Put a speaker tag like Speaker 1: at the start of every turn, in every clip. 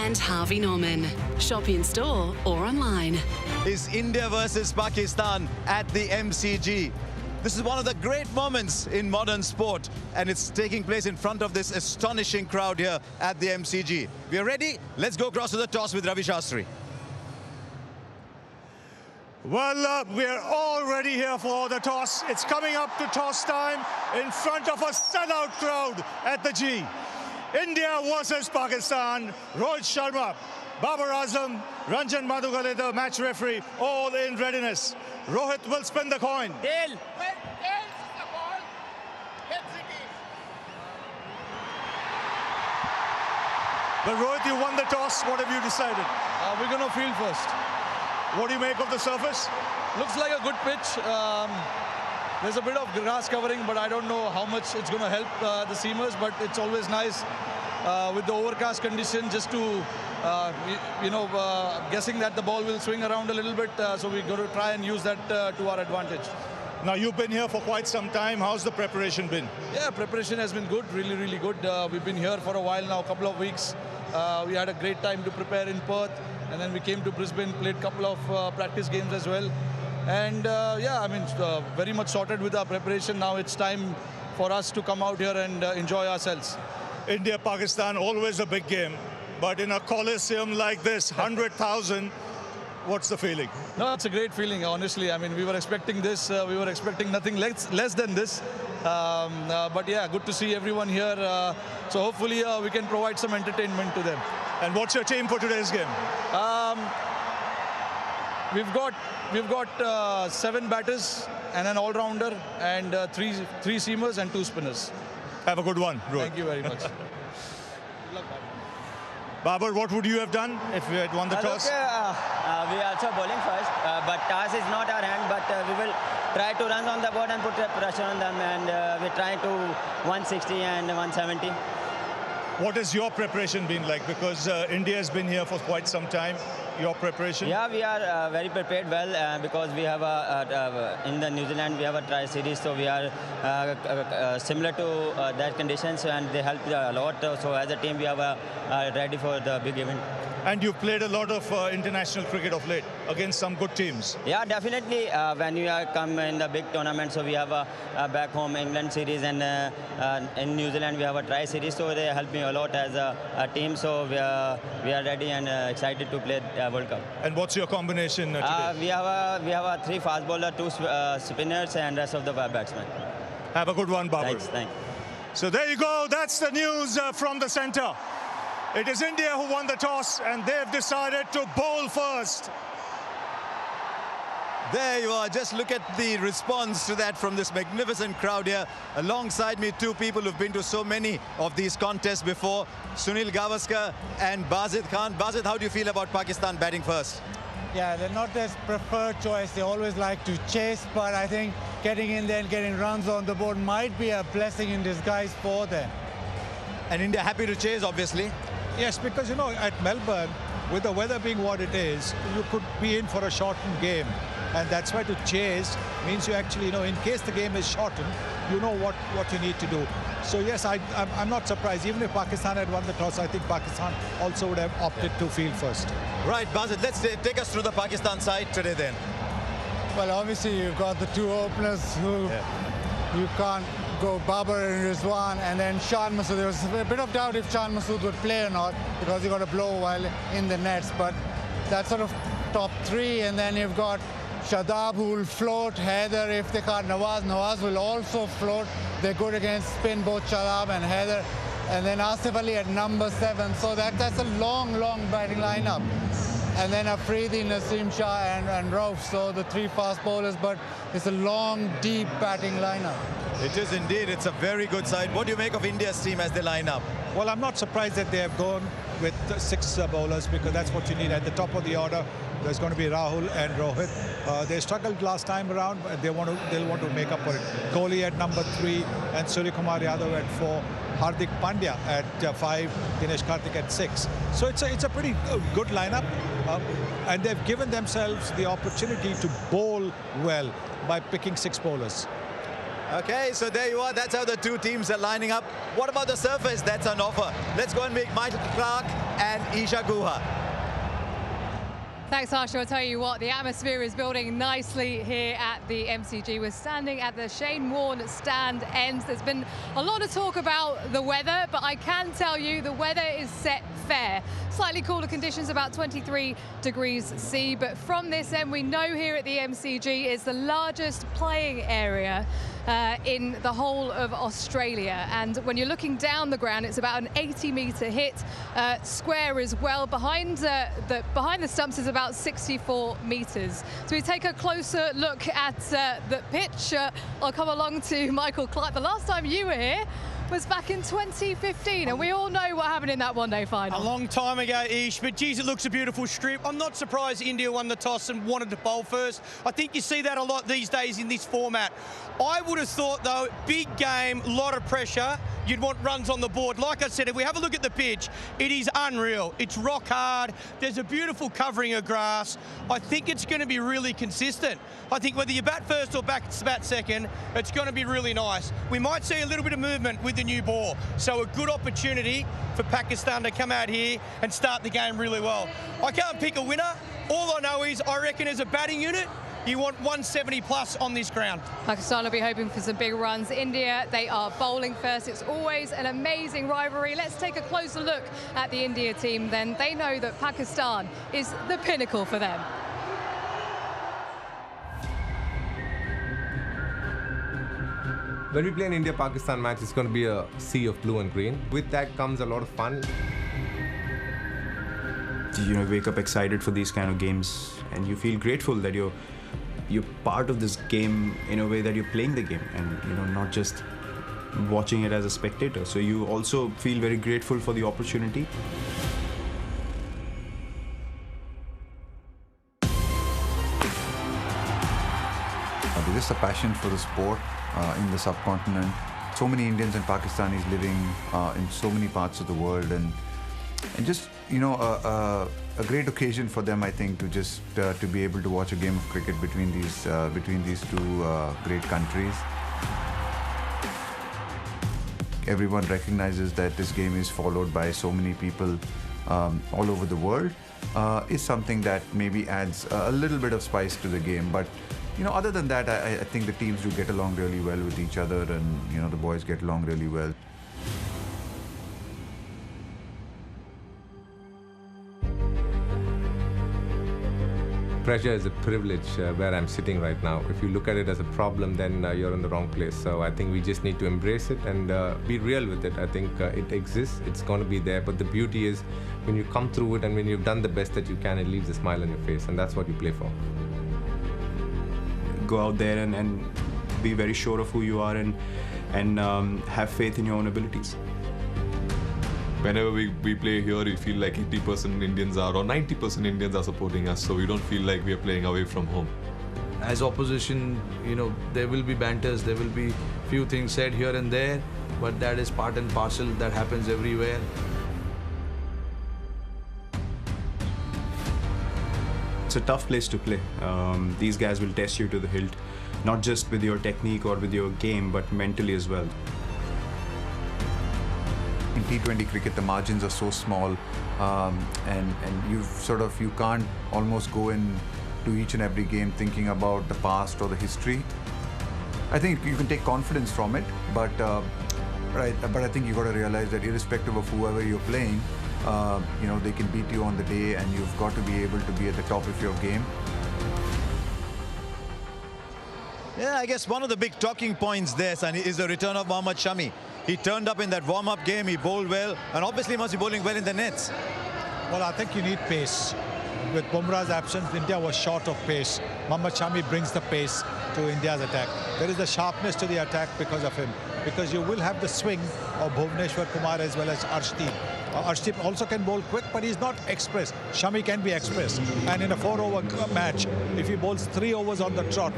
Speaker 1: and Harvey Norman. Shop in store or online.
Speaker 2: Is India versus Pakistan at the MCG. This is one of the great moments in modern sport, and it's taking place in front of this astonishing crowd here at the MCG. We are ready. Let's go across to the toss with Ravi Shastri.
Speaker 3: Well, we are all ready here for the toss. It's coming up to toss time in front of a sellout crowd at the G. India versus Pakistan. Rohit Sharma, Babar Azam, Ranjan Madhugale, the match referee, all in readiness. Rohit will spin the coin.
Speaker 4: Tail.
Speaker 3: But Rohit, you won the toss. What have you decided?
Speaker 5: We're going to field first.
Speaker 3: What do you make of the surface?
Speaker 5: Looks like a good pitch. There's a bit of grass covering, but I don't know how much it's going to help the seamers. But it's always nice with the overcast condition just to, guessing that the ball will swing around a little bit. So we're going to try and use that to our advantage.
Speaker 3: Now, you've been here for quite some time. How's the preparation been?
Speaker 5: Yeah, preparation has been good, really, really good. We've been here for a while now, a couple of weeks. We had a great time to prepare in Perth. And then we came to Brisbane, played a couple of practice games as well. And very much sorted with our preparation. Now it's time for us to come out here and enjoy ourselves.
Speaker 3: India-Pakistan, always a big game. But in a coliseum like this, 100,000, what's the feeling?
Speaker 5: No, it's a great feeling, honestly. I mean, we were expecting this. We were expecting nothing less than this. But yeah, good to see everyone here. So hopefully we can provide some entertainment to them.
Speaker 3: And what's your team for today's game?
Speaker 5: We've got 7 batters and an all-rounder and three seamers and 2 spinners.
Speaker 3: Have a good one, Rohit.
Speaker 5: Thank you very much. Good luck,
Speaker 3: Babar, what would you have done if you had won the toss?
Speaker 4: We are also bowling first, but toss is not our hand, but we will try to run on the board and put pressure on them, and we're trying to 160 and 170.
Speaker 3: What has your preparation been like? Because India has been here for quite some time. Your preparation?
Speaker 4: Yeah, we are very prepared well because we have in the New Zealand we have a tri-series, so we are similar to that conditions, and they help a lot. So as a team, we are ready for the big event.
Speaker 3: And you've played a lot of international cricket of late against some good teams.
Speaker 4: Yeah, definitely. When you come in the big tournament, so we have a back home England series, and in New Zealand we have a tri-series, so they help me a lot as a team. So we are ready and excited to play World Cup.
Speaker 3: And what's your combination today?
Speaker 4: We have a 3 fast bowler, 2 spinners, and rest of the batsmen.
Speaker 3: Have a good one, Babar.
Speaker 4: Thanks.
Speaker 3: So there you go. That's the news from the centre. It is India who won the toss, and they've decided to bowl first.
Speaker 2: There you are. Just look at the response to that from this magnificent crowd here. Alongside me, 2 people who've been to so many of these contests before, Sunil Gavaskar and Bazid Khan. Bazid, how do you feel about Pakistan batting first?
Speaker 6: Yeah, they're not their preferred choice. They always like to chase, but I think getting in there and getting runs on the board might be a blessing in disguise for them.
Speaker 2: And India happy to chase, obviously.
Speaker 7: Yes, because, at Melbourne, with the weather being what it is, you could be in for a shortened game. And that's why to chase means you actually, in case the game is shortened, you know what you need to do. So, yes, I'm not surprised. Even if Pakistan had won the toss, I think Pakistan also would have opted to field first.
Speaker 2: Right, Bazid, let's take us through the Pakistan side today then.
Speaker 6: Well, obviously, you've got the 2 openers who you can't go, Babar and Rizwan, and then Shan Masood. There was a bit of doubt if Shan Masood would play or not because he got a blow while in the nets, but that's sort of top 3. And then you've got Shadab, who will float, Haider if they can't, Nawaz will also float. They're good against spin, both Shadab and Haider. And then Asif Ali at number 7. So that's a long batting lineup. And then Afridi, Naseem Shah and Rauf. So the 3 fast bowlers, but it's a long, deep batting lineup.
Speaker 2: It is indeed. It's a very good side. What do you make of India's team as they line up?
Speaker 7: Well, I'm not surprised that they have gone with 6 bowlers, because that's what you need. At the top of the order, there's going to be Rahul and Rohit. They struggled last time around, but they'll want to make up for it. Kohli at number 3 and Suryakumar Yadav at 4. Hardik Pandya at 5, Dinesh Karthik at 6. So it's a pretty good lineup, and they've given themselves the opportunity to bowl well by picking 6 bowlers.
Speaker 2: Okay, so there you are. That's how the two teams are lining up. What about the surface that's on offer? Let's go and meet Michael Clark and Isha Guha.
Speaker 8: Thanks, Harsha. I'll tell you what, the atmosphere is building nicely here at the MCG. We're standing at the Shane Warne stand end. There's been a lot of talk about the weather, but I can tell you the weather is set fair. Slightly cooler conditions, about 23 degrees C, but from this end, we know here at the MCG is the largest playing area in the whole of Australia. And when you're looking down the ground, it's about an 80-metre hit square as well. Behind the stumps is about 64 metres. So we take a closer look at the pitch. I'll come along to Michael Clark. The last time you were here was back in 2015, and we all know what happened in that one-day final.
Speaker 9: A long time ago, Ish, but geez, it looks a beautiful strip. I'm not surprised India won the toss and wanted to bowl first. I think you see that a lot these days in this format. I would have thought, though, big game, a lot of pressure. You'd want runs on the board. Like I said, if we have a look at the pitch, it is unreal. It's rock hard. There's a beautiful covering of grass. I think it's going to be really consistent. I think whether you bat first or bat second, it's going to be really nice. We might see a little bit of movement with the new ball. So a good opportunity for Pakistan to come out here and start the game really well. I can't pick a winner. All I know is I reckon as a batting unit, you want 170 plus on this ground.
Speaker 8: Pakistan will be hoping for some big runs. India, they are bowling first. It's always an amazing rivalry. Let's take a closer look at the India team then. They know that Pakistan is the pinnacle for them.
Speaker 10: When we play an India-Pakistan match, it's going to be a sea of blue and green. With that comes a lot of fun.
Speaker 11: You know, wake up excited for these kind of games, and you feel grateful that you're part of this game in a way that you're playing the game, and you know, not just watching it as a spectator. So you also feel very grateful for the opportunity.
Speaker 12: There's just a passion for the sport in the subcontinent. So many Indians and Pakistanis living in so many parts of the world, and just, you know, a great occasion for them, I think, to just to be able to watch a game of cricket between these two great countries. Everyone recognizes that this game is followed by so many people all over the world. Is something that maybe adds a little bit of spice to the game, but you know, other than that, I think the teams do get along really well with each other, and you know, the boys get along really well.
Speaker 10: Pressure is a privilege where I'm sitting right now. If you look at it as a problem, then you're in the wrong place. So I think we just need to embrace it and be real with it. I think it exists, it's going to be there, but the beauty is when you come through it and when you've done the best that you can, it leaves a smile on your face, and that's what you play for.
Speaker 11: Go out there and be very sure of who you are, and have faith in your own abilities.
Speaker 13: Whenever we play here, we feel like 80% Indians are, or 90% Indians are supporting us, so we don't feel like we are playing away from home.
Speaker 5: As opposition, you know, there will be banters, there will be few things said here and there, but that is part and parcel, that happens everywhere.
Speaker 11: It's a tough place to play. These guys will test you to the hilt, not just with your technique or with your game, but mentally as well.
Speaker 12: In T20 cricket, the margins are so small, and you can't almost go into each and every game thinking about the past or the history. I think you can take confidence from it, but I think you got to realize that irrespective of whoever you're playing, you know, they can beat you on the day, and you've got to be able to be at the top of your game.
Speaker 2: Yeah, I guess one of the big talking points there, Sunny, is the return of Mohammad Shami. He turned up in that warm-up game, he bowled well, and obviously must be bowling well in the nets.
Speaker 7: Well, I think you need pace. With Bumrah's absence, India was short of pace. Mohammad Shami brings the pace to India's attack. There is a sharpness to the attack because of him, because you will have the swing of Bhuvneshwar Kumar as well as Arshdeep. Arshdeep also can bowl quick, but he's not express. Shami can be express. And in a 4-over match, if he bowls 3 overs on the trot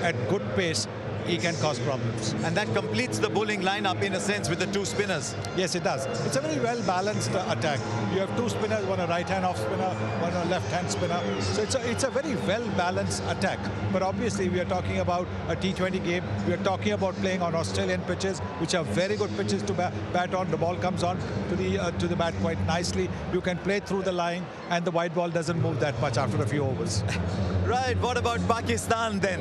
Speaker 7: at good pace, he can cause problems.
Speaker 2: And that completes the bowling lineup in a sense with the two spinners.
Speaker 7: Yes, it does. It's a very well-balanced attack. You have two spinners, one a right-hand off spinner, one a left-hand spinner. So it's a very well-balanced attack. But obviously, we are talking about a T20 game. We are talking about playing on Australian pitches, which are very good pitches to bat on. The ball comes on to the bat quite nicely. You can play through the line, and the white ball doesn't move that much after a few overs.
Speaker 2: Right, what about Pakistan then?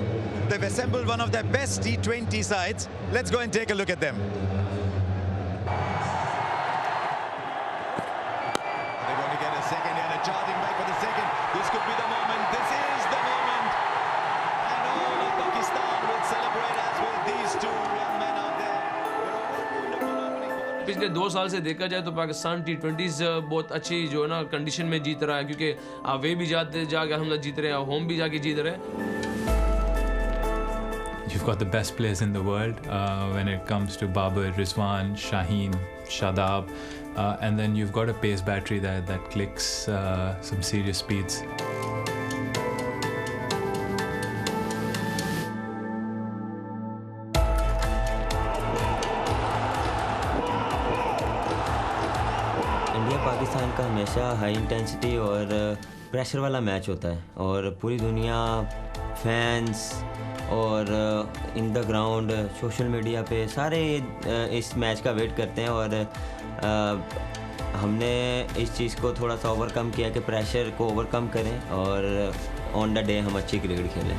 Speaker 2: They've assembled one of their best T20 sides. Let's go and take a look at them. They're going to get a second and a charging back for the second. This could be the moment. This is the moment. And all of Pakistan will celebrate as will these two young men out there.
Speaker 14: पिछले 2 साल से देखा जाए तो Pakistan T20s बहुत अच्छी जो है ना कंडीशन में जीत रहा है क्योंकि वे भी जाके हम जीत रहे हैं होम भी जाके जीत रहे हैं.
Speaker 15: You've got the best players in the world when it comes to Babar, Rizwan, Shaheen, Shadab, and then you've got a pace battery that clicks some serious speeds.
Speaker 4: Pakistan का हमेशा हाई इंटेंसिटी और pressure वाला match होता है और पूरी दुनिया fans और in the ground social media पे सारे इस मैच का वेट करते हैं और हमने इस चीज़ को थोड़ा सा ओवरकम किया कि प्रेशर को ओवरकम करें और ऑन द डे हम अच्छी क्रिकेट खेलें.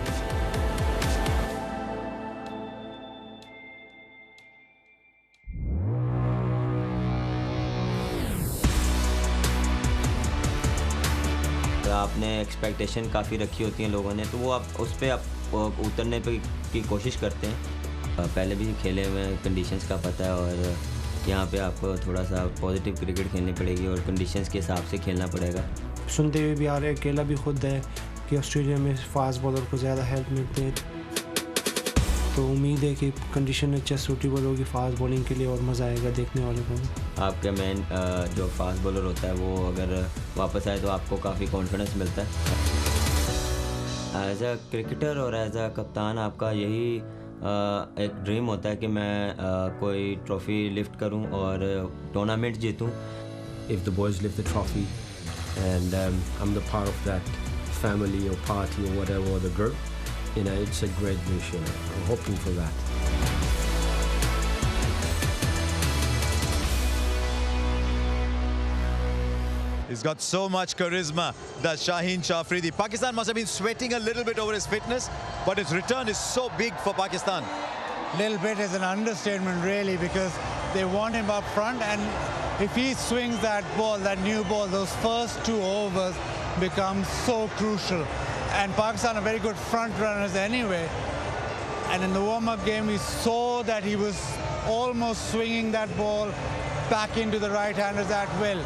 Speaker 4: आपने एक्सपेक्टेशन काफ़ी रखी होती हैं लोगों ने तो वो आप उस पर आप उतरने की कोशिश करते हैं. पहले भी खेले हुए हैं, कंडीशंस का पता है और यहाँ पे आपको थोड़ा सा पॉजिटिव क्रिकेट खेलनी पड़ेगी और कंडीशंस के हिसाब से खेलना पड़ेगा.
Speaker 16: सुनते हुए भी आ रहे अकेला भी खुद है कि ऑस्ट्रेलिया में फास्ट बॉलर को ज़्यादा हेल्प मिलती है तो उम्मीद है कि कंडीशन अच्छा सूटेबल होगी फास्ट बॉलिंग के लिए और मज़ा आएगा देखने वाले को.
Speaker 4: आपका मेन जो फास्ट बॉलर होता है वो अगर वापस आए तो आपको काफ़ी कॉन्फिडेंस मिलता है. एज अ क्रिकेटर और एज अ कप्तान आपका यही एक ड्रीम होता है कि मैं कोई ट्रॉफ़ी लिफ्ट करूं और tournament जीतूं.
Speaker 17: If the boys lift the trophy and I'm the part of that family or party or whatever or the group, you know, it's a great wish. I'm hoping for that.
Speaker 2: He's got so much charisma, that Shaheen Shafridi. Pakistan must have been sweating a little bit over his fitness, but his return is so big for Pakistan.
Speaker 6: Little bit is an understatement, really, because they want him up front, and if he swings that ball, that new ball, those first 2 overs become so crucial. And Pakistan are very good front runners anyway. And in the warm-up game, we saw that he was almost swinging that ball back into the right-handers at will.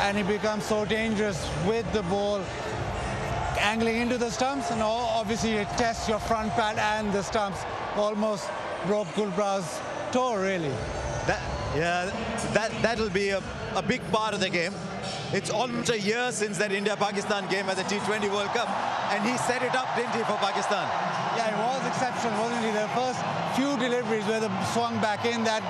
Speaker 6: And he becomes so dangerous with the ball angling into the stumps, and obviously it tests your front pad and the stumps. Almost broke Gulbrah's toe, really.
Speaker 2: That'll be a big part of the game. It's almost a year since that India-Pakistan game at the T20 World Cup, and he set it up, didn't he, for Pakistan?
Speaker 6: Yeah, it was exceptional, wasn't he? The first few deliveries where they swung back in, that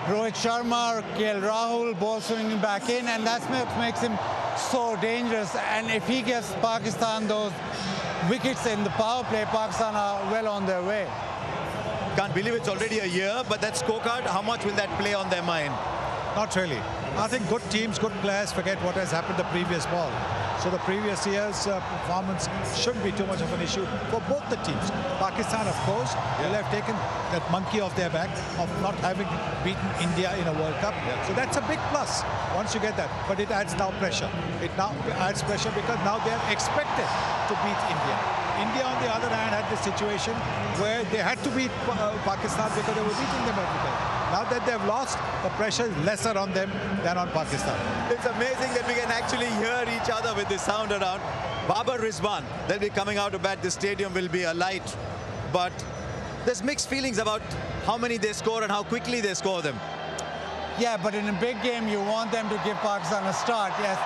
Speaker 6: Rohit Sharma or KL Rahul ball swinging back in, and that's what makes him so dangerous. And if he gives Pakistan those wickets in the power play, Pakistan are well on their way.
Speaker 2: Can't believe it's already a year, but that scorecard, how much will that play on their mind?
Speaker 7: Not really. I think good teams, good players forget what has happened the previous ball. So the previous year's performance shouldn't be too much of an issue for both the teams. Pakistan, of course, will have taken that monkey off their back of not having beaten India in a World Cup. So that's a big plus once you get that. But it adds now pressure. It now adds pressure because now they are expected to beat India. India, on the other hand, had this situation where they had to beat Pakistan because they were beating them every day. Now that they've lost, the pressure is lesser on them than on Pakistan.
Speaker 2: It's amazing that we can actually hear each other with this sound around. Babar Rizwan, they'll be coming out to bat. The stadium will be alight. But there's mixed feelings about how many they score and how quickly they score them.
Speaker 6: Yeah, but in a big game, you want them to give Pakistan a start. Yes,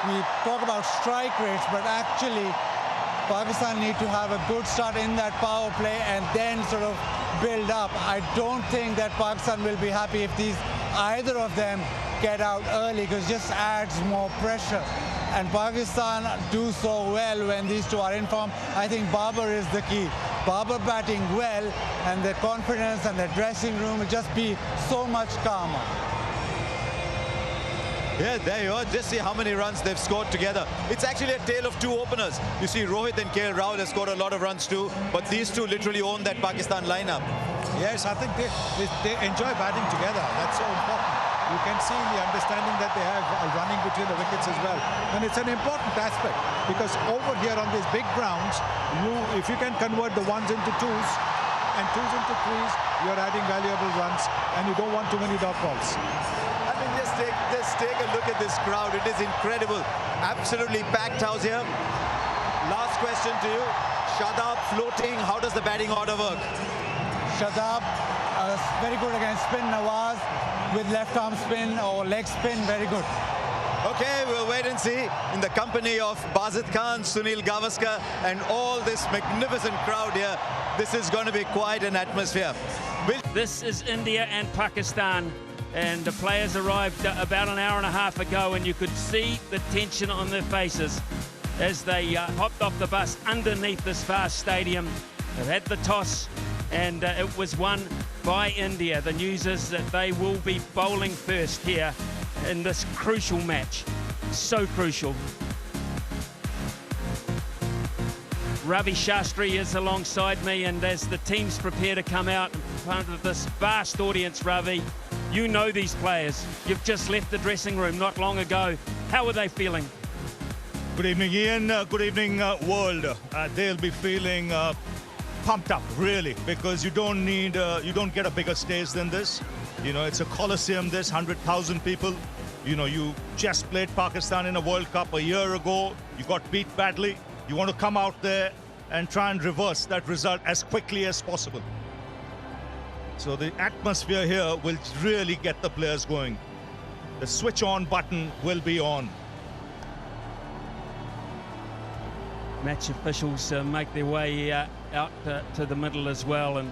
Speaker 6: we talk about strike rates, but actually, Pakistan need to have a good start in that power play and then sort of build up. I don't think that Pakistan will be happy if either of them get out early, because it just adds more pressure. And Pakistan do so well when these two are in form. I think Babar is the key. Babar batting well, and their confidence and their dressing room will just be so much calmer.
Speaker 2: Yeah, there you are. Just see how many runs they've scored together. It's actually a tale of two openers. You see, Rohit and KL Rahul have scored a lot of runs too, but these two literally own that Pakistan lineup.
Speaker 7: Yes, I think they enjoy batting together. That's so important. You can see the understanding that they have running between the wickets as well. And it's an important aspect, because over here on these big grounds, if you can convert the ones into twos and twos into threes, you're adding valuable runs, and you don't want too many dot balls.
Speaker 2: I mean, just take a look at this crowd. It is incredible. Absolutely packed house here. Last question to you. Shadab floating. How does the batting order work?
Speaker 6: Shadab, very good against spin. Nawaz with left arm spin or leg spin, very good.
Speaker 2: Okay, we'll wait and see. In the company of Bazid Khan, Sunil Gavaskar, and all this magnificent crowd here, this is going to be quite an atmosphere.
Speaker 18: This is India and Pakistan, and the players arrived about an hour and a half ago, and you could see the tension on their faces as they hopped off the bus underneath this vast stadium. They've had the toss, and it was won by India. The news is that they will be bowling first here in this crucial match. So crucial. Ravi Shastri is alongside me, and as the teams prepare to come out in front of this vast audience, Ravi, you know these players. You've just left the dressing room not long ago. How are they feeling?
Speaker 3: Good evening, Ian. Good evening, world. They'll be feeling pumped up, really, because you don't get a bigger stage than this. You know, it's a coliseum, this 100,000 people. You know, you just played Pakistan in a World Cup a year ago. You got beat badly. You want to come out there and try and reverse that result as quickly as possible. So the atmosphere here will really get the players going. The switch on button will be on.
Speaker 18: Match officials make their way out to the middle as well, and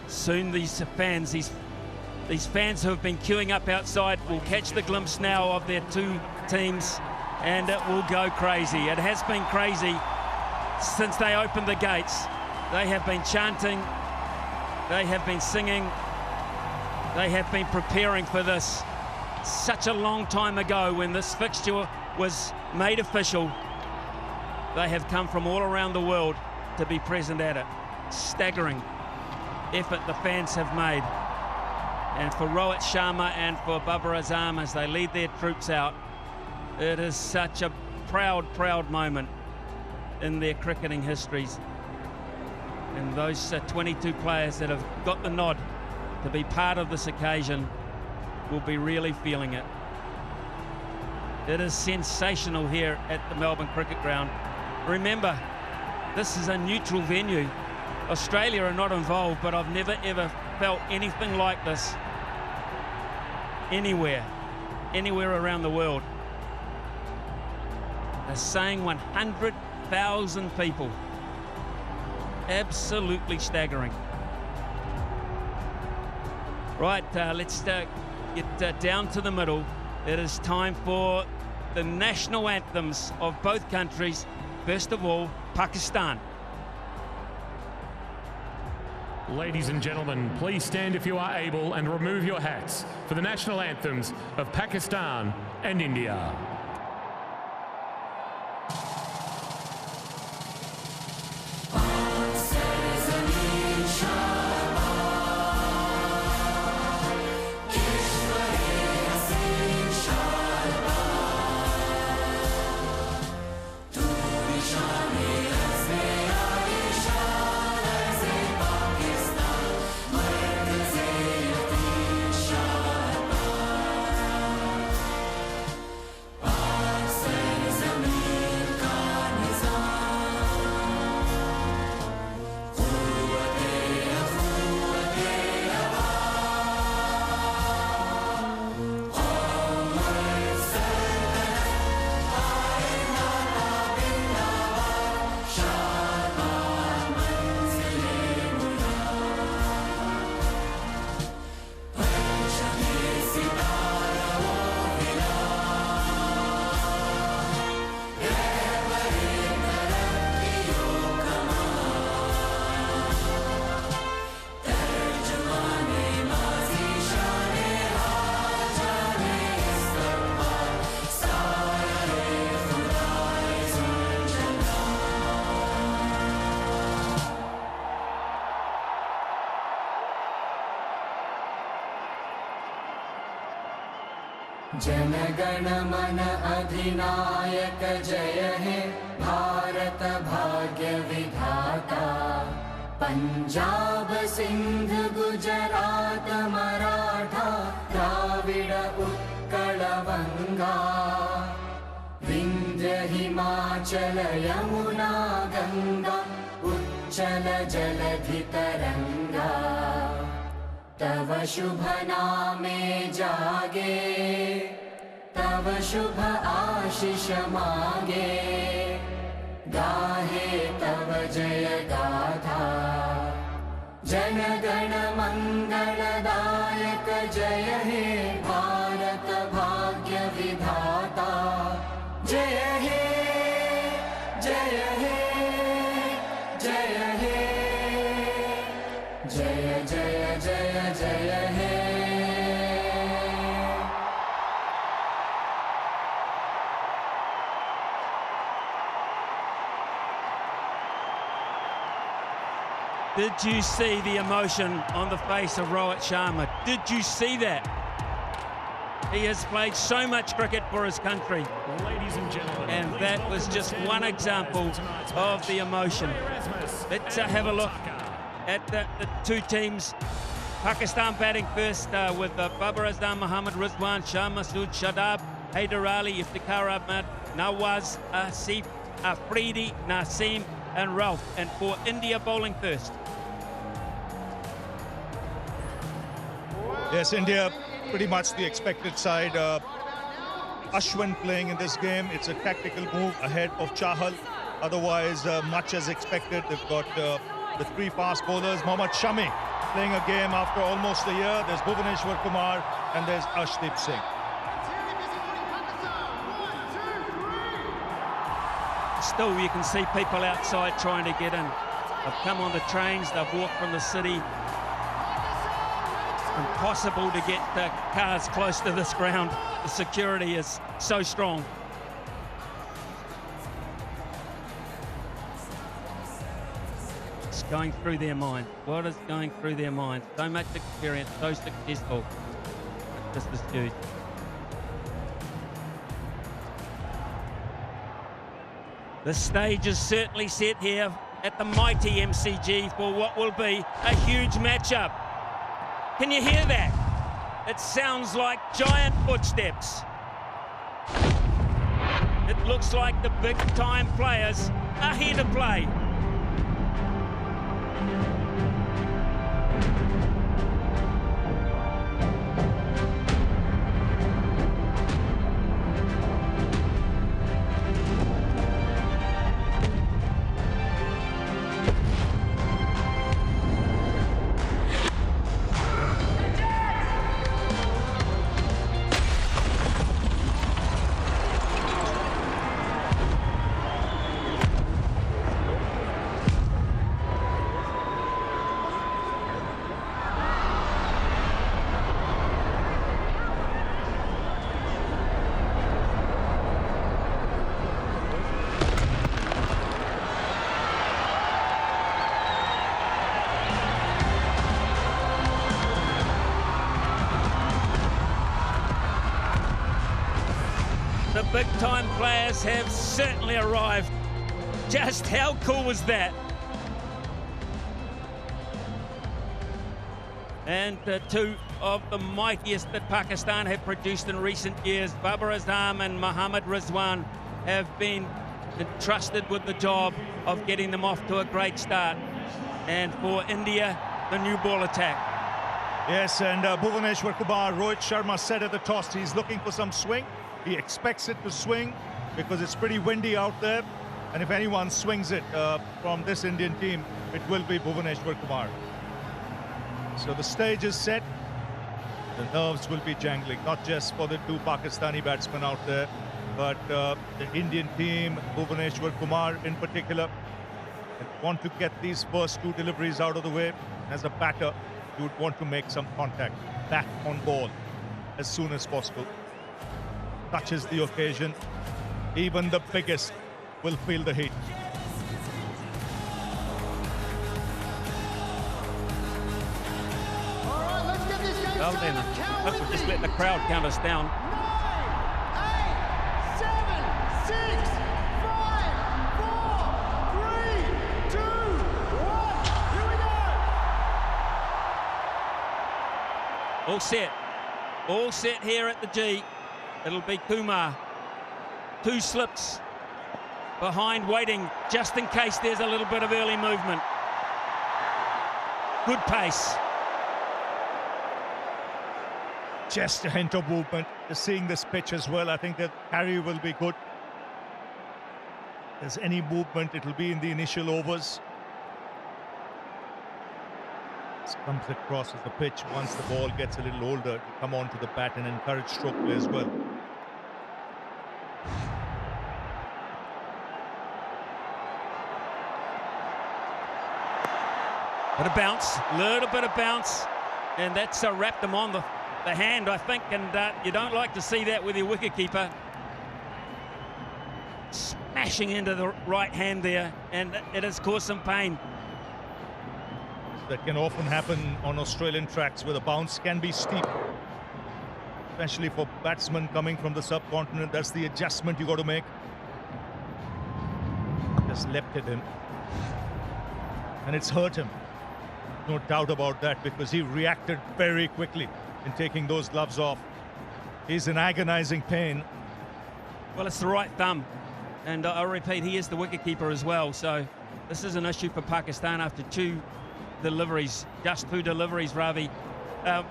Speaker 18: soon these fans who have been queuing up outside will catch the glimpse now of their two teams, and it will go crazy. It has been crazy since they opened the gates. They have been chanting, they have been singing, they have been preparing for this such a long time ago when this fixture was made official. They have come from all around the world to be present at it. Staggering effort the fans have made. And for Rohit Sharma and for Babar Azam as they lead their troops out, it is such a proud, proud moment in their cricketing histories. And those 22 players that have got the nod to be part of this occasion will be really feeling it. It is sensational here at the Melbourne Cricket Ground. Remember, this is a neutral venue. Australia are not involved, but I've never ever felt anything like this anywhere around the world. They're saying 100,000 people. Absolutely staggering. Right, let's get down to the middle. It is time for the national anthems of both countries. First of all, Pakistan.
Speaker 19: Ladies and gentlemen, please stand if you are able and remove your hats for the national anthems of Pakistan and India.
Speaker 20: जनगण मन अधिनायक जय हे भारत भाग्य विधाता पंजाब सिंध गुजरात मराठा द्राविड उत्कल गंगा विंध्य हिमाचल यमुना गंगा उच्चल जलधि तरंगा तव शुभ नामे जागे तव शुभ आशीष मागे गाहे तव जय गाथा जनगण मंगलदायक जय हे भारत भाग्य विधाता जय हे जय हे जय हे जय जय जय जय हे
Speaker 18: Did you see the emotion on the face of Rohit Sharma? Did you see that? He has played so much cricket for his country.
Speaker 19: Ladies and gentlemen,
Speaker 18: and that was just one example of the emotion. Let's have a look at the two teams. Pakistan batting first with Babar Azam, Mohammad Rizwan, Shah Masood, Shadab, Haider Ali, Iftikhar Ahmed, Nawaz, Asif, Afridi, Naseem and Ralph. And for India bowling first.
Speaker 3: Yes, India pretty much the expected side. Ashwin playing in this game. It's a tactical move ahead of Chahal. Otherwise, much as expected. They've got the three fast bowlers. Mohammad Shami playing a game after almost a year. There's Bhuvaneshwar Kumar and there's Arshdeep Singh.
Speaker 18: Still, you can see people outside trying to get in. They've come on the trains, they've walked from the city. Impossible to get cars close to this ground. The security is so strong. It's going through their mind. What is going through their mind? So much experience, so successful. This is huge. The stage is certainly set here at the mighty MCG for what will be a huge matchup. Can you hear that? It sounds like giant footsteps. It looks like the big-time players are here to play. The big-time players have certainly arrived. Just how cool was that? And two of the mightiest that Pakistan have produced in recent years, Babar Azam and Mohammad Rizwan, have been entrusted with the job of getting them off to a great start. And for India, the new ball attack.
Speaker 3: Yes, and Bhuvaneshwar Kumar, Rohit Sharma said at the toss he's looking for some swing. He expects it to swing because it's pretty windy out there. And if anyone swings it from this Indian team, it will be Bhuvaneshwar Kumar. So the stage is set. The nerves will be jangling, not just for the two Pakistani batsmen out there, but the Indian team, Bhuvaneshwar Kumar in particular, want to get these first two deliveries out of the way. As a batter, you would want to make some contact back on ball as soon as possible. Touches the occasion, even the biggest will feel the heat.
Speaker 18: Well then, look, we'll just let the crowd count us down. All set. All set here at the G. It'll be Kumar. 2 slips behind, waiting just in case there's a little bit of early movement. Good pace.
Speaker 3: Just a hint of movement. Just seeing this pitch as well, I think that carry will be good. If there's any movement, it'll be in the initial overs. This comes across as the pitch once the ball gets a little older to come onto the bat and encourage stroke play as well.
Speaker 18: Bit of bounce, little bit of bounce, and that's wrapped them on the hand, I think, and you don't like to see that with your wicketkeeper. Smashing into the right hand there, and it has caused some pain.
Speaker 3: That can often happen on Australian tracks where the bounce can be steep. Especially for batsmen coming from the subcontinent, that's the adjustment you got to make. Just leapt at him. And it's hurt him. No doubt about that, because he reacted very quickly in taking those gloves off. He's in agonizing pain.
Speaker 18: Well, it's the right thumb. And I repeat, he is the wicketkeeper as well. So this is an issue for Pakistan after 2 deliveries, just 2 deliveries, Ravi.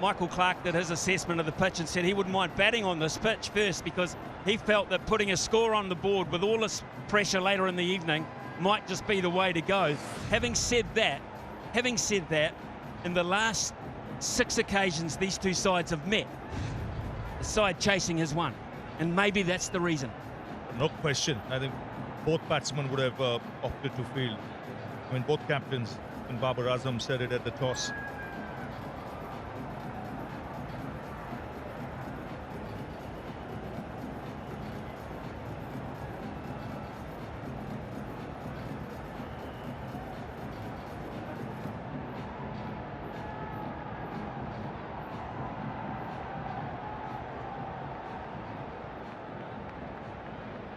Speaker 18: Michael Clark did his assessment of the pitch and said he wouldn't mind batting on this pitch first because he felt that putting a score on the board with all this pressure later in the evening might just be the way to go. Having said that, in the last 6 occasions these 2 sides have met, the side chasing has won, and maybe that's the reason.
Speaker 3: No question. I think both batsmen would have opted to field. I mean, both captains, and Babar Azam said it at the toss.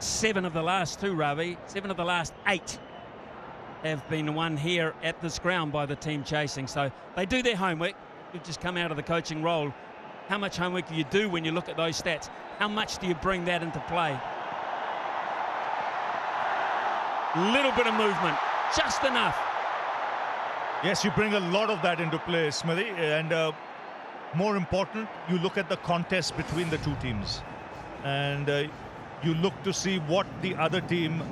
Speaker 18: Seven of the last 2, Ravi, 7 of the last 8 have been won here at this ground by the team chasing. So they do their homework. You've just come out of the coaching role. How much homework do you do when you look at those stats? How much do you bring that into play? Little bit of movement, just enough.
Speaker 3: Yes, you bring a lot of that into play, Smithy. And more important, you look at the contest between the 2 teams. And you look to see what the other team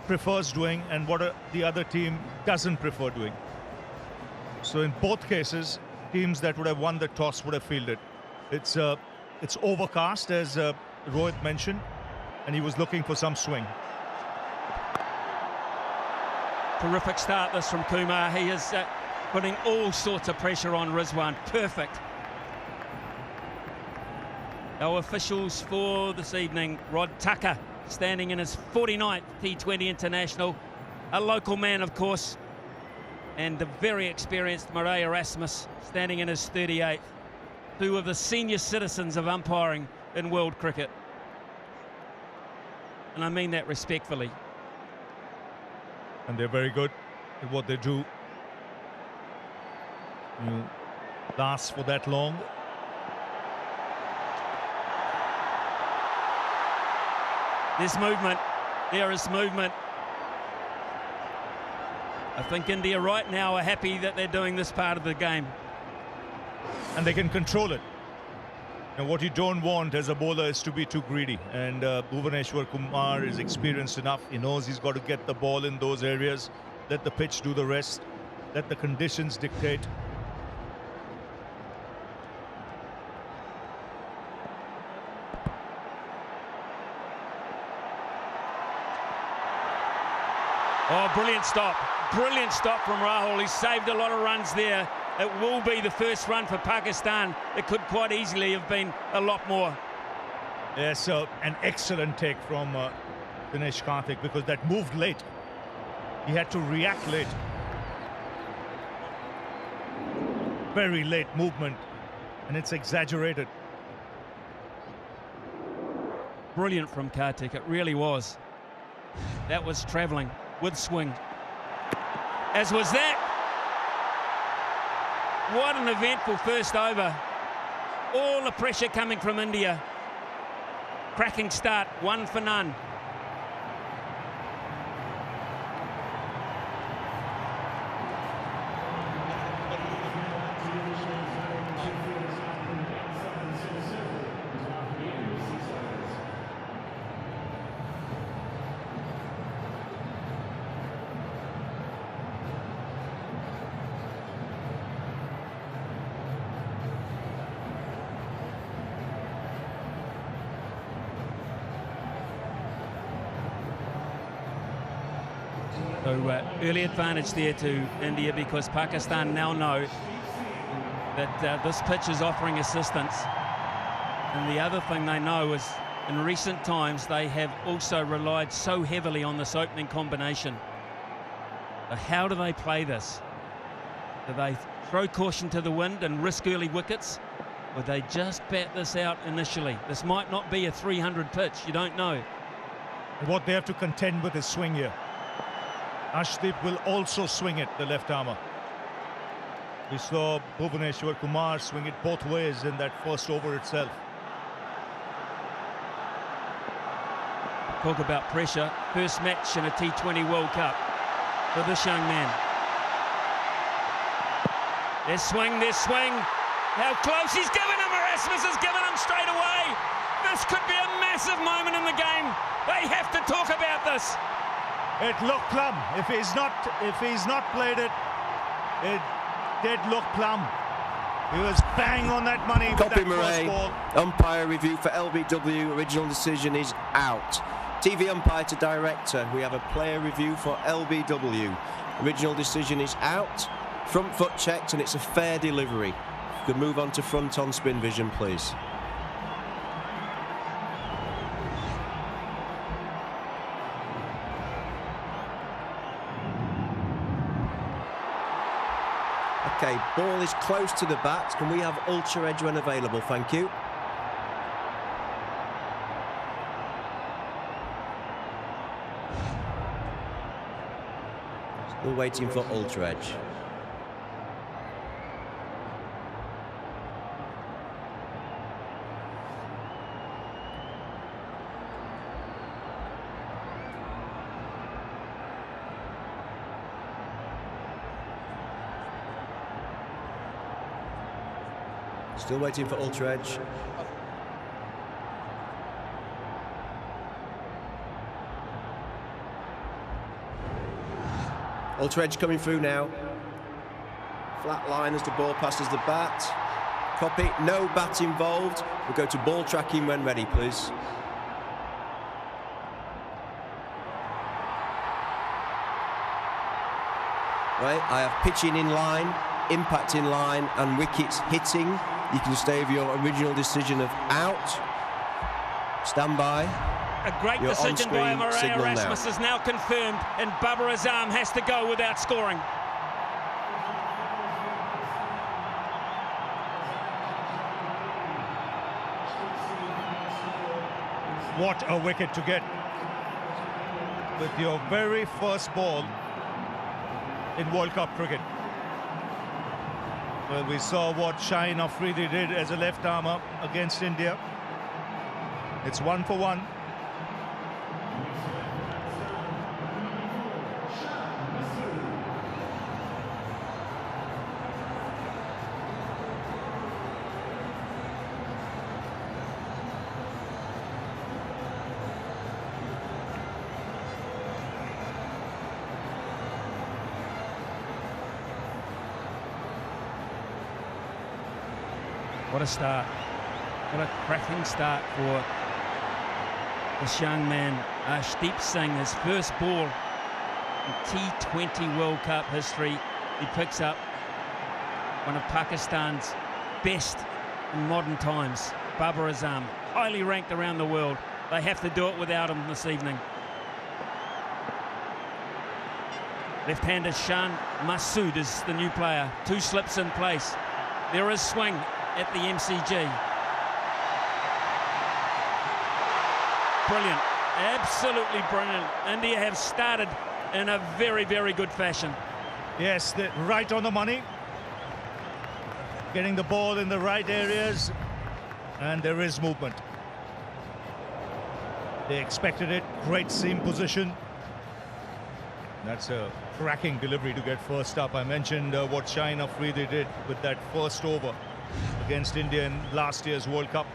Speaker 3: prefers doing and what the other team doesn't prefer doing. So in both cases, teams that would have won the toss would have fielded. It's overcast, as Rohit mentioned, and he was looking for some swing.
Speaker 18: Terrific start this from Kumar. He is putting all sorts of pressure on Rizwan. Perfect. Our officials for this evening, Rod Tucker, standing in his 49th T20 International. A local man, of course, and the very experienced Murray Erasmus, standing in his 38th. 2 of the senior citizens of umpiring in world cricket. And I mean that respectfully.
Speaker 3: And they're very good at what they do. You last for that long.
Speaker 18: There's movement. There is movement. I think India right now are happy that they're doing this part of the game.
Speaker 3: And they can control it. Now, what you don't want as a bowler is to be too greedy. And Bhuvaneshwar Kumar is experienced enough. He knows he's got to get the ball in those areas. Let the pitch do the rest. Let the conditions dictate.
Speaker 18: Oh, brilliant stop. Brilliant stop from Rahul. He saved a lot of runs there. It will be the first run for Pakistan. It could quite easily have been a lot more.
Speaker 3: Yes, an excellent take from Dinesh Karthik, because that moved late. He had to react late. Very late movement, and it's exaggerated.
Speaker 18: Brilliant from Karthik, it really was. That was travelling with swing. As was that. What an eventful first over. all the pressure coming from India. Cracking start, 1 for none. So early advantage there to India, because Pakistan now know that this pitch is offering assistance. And the other thing they know is in recent times they have also relied so heavily on this opening combination. So how do they play this? Do they throw caution to the wind and risk early wickets? Or they just bat this out initially? This might not be a 300 pitch, you don't know.
Speaker 3: And what they have to contend with is swing here. Ashdeep will also swing it, the left armer. We saw Bhuvaneshwar Kumar swing it both ways in that first over itself.
Speaker 18: Talk about pressure. First match in a T20 World Cup for this young man. Their swing, their swing. How close he's given him. Erasmus has given him straight away. This could be a massive moment in the game. They have to talk about this.
Speaker 3: It looked plumb. If he's not played it, it did look plumb. He was bang on that money with
Speaker 21: Copy
Speaker 3: that
Speaker 21: Murray.
Speaker 3: first ball.
Speaker 21: Umpire review for LBW. Original decision is out. TV umpire to director. We have a player review for LBW. Original decision is out. Front foot checked, and it's a fair delivery. You could move on to front on spin vision, please. Okay, ball is close to the bat. Can we have ultra edge when available? Thank you. Still waiting for ultra edge. Still waiting for ultra edge. Ultra edge coming through now. Flat line as the ball passes the bat. Copy, no bat involved. We'll go to ball tracking when ready, please. Right, I have pitching in line, impact in line, and wickets hitting. You can stay with your original decision of out. Stand by.
Speaker 18: A great
Speaker 21: Your
Speaker 18: decision by
Speaker 21: on-screen
Speaker 18: Murray.
Speaker 21: signal
Speaker 18: Erasmus
Speaker 21: now.
Speaker 18: is now confirmed, and Babar Azam has to go without scoring.
Speaker 3: What a wicket to get with your very first ball in World Cup cricket. Well, we saw what Shaheen Afridi did as a left armer against India. It's 1 for 1.
Speaker 18: What a start. What a cracking start for this young man, Arshdeep Singh. His first ball in T20 World Cup history. He picks up one of Pakistan's best in modern times, Babar Azam, highly ranked around the world. They have to do it without him this evening. Left-hander Shan Masood is the new player. 2 slips in place. There is swing at the MCG. Brilliant, absolutely brilliant. India have started in a very, very good fashion.
Speaker 3: Yes, they're right on the money. Getting the ball in the right areas And there is movement. They expected it. Great seam position. That's a cracking delivery to get first up. I mentioned what Shaheen Afridi did with that first over against India in last year's World Cup.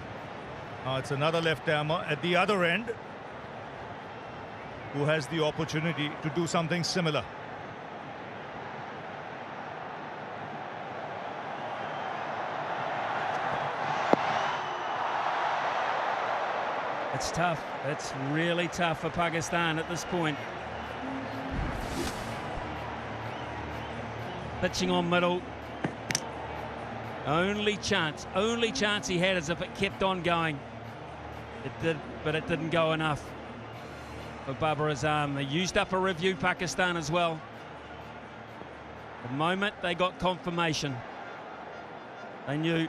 Speaker 3: It's another left-armer at the other end who has the opportunity to do something similar.
Speaker 18: It's tough. It's really tough for Pakistan at this point. Pitching on middle. Only chance he had is if it kept on going. It did, but it didn't go enough for Babar Azam. They used up a review, Pakistan, as well. The moment they got confirmation, they knew.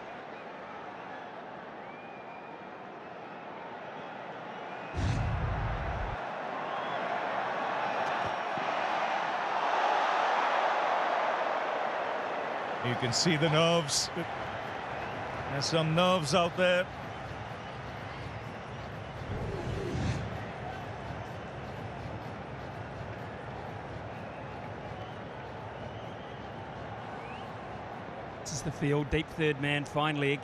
Speaker 3: You can see the nerves. There's some nerves out there.
Speaker 18: This is the field, deep third man, fine leg.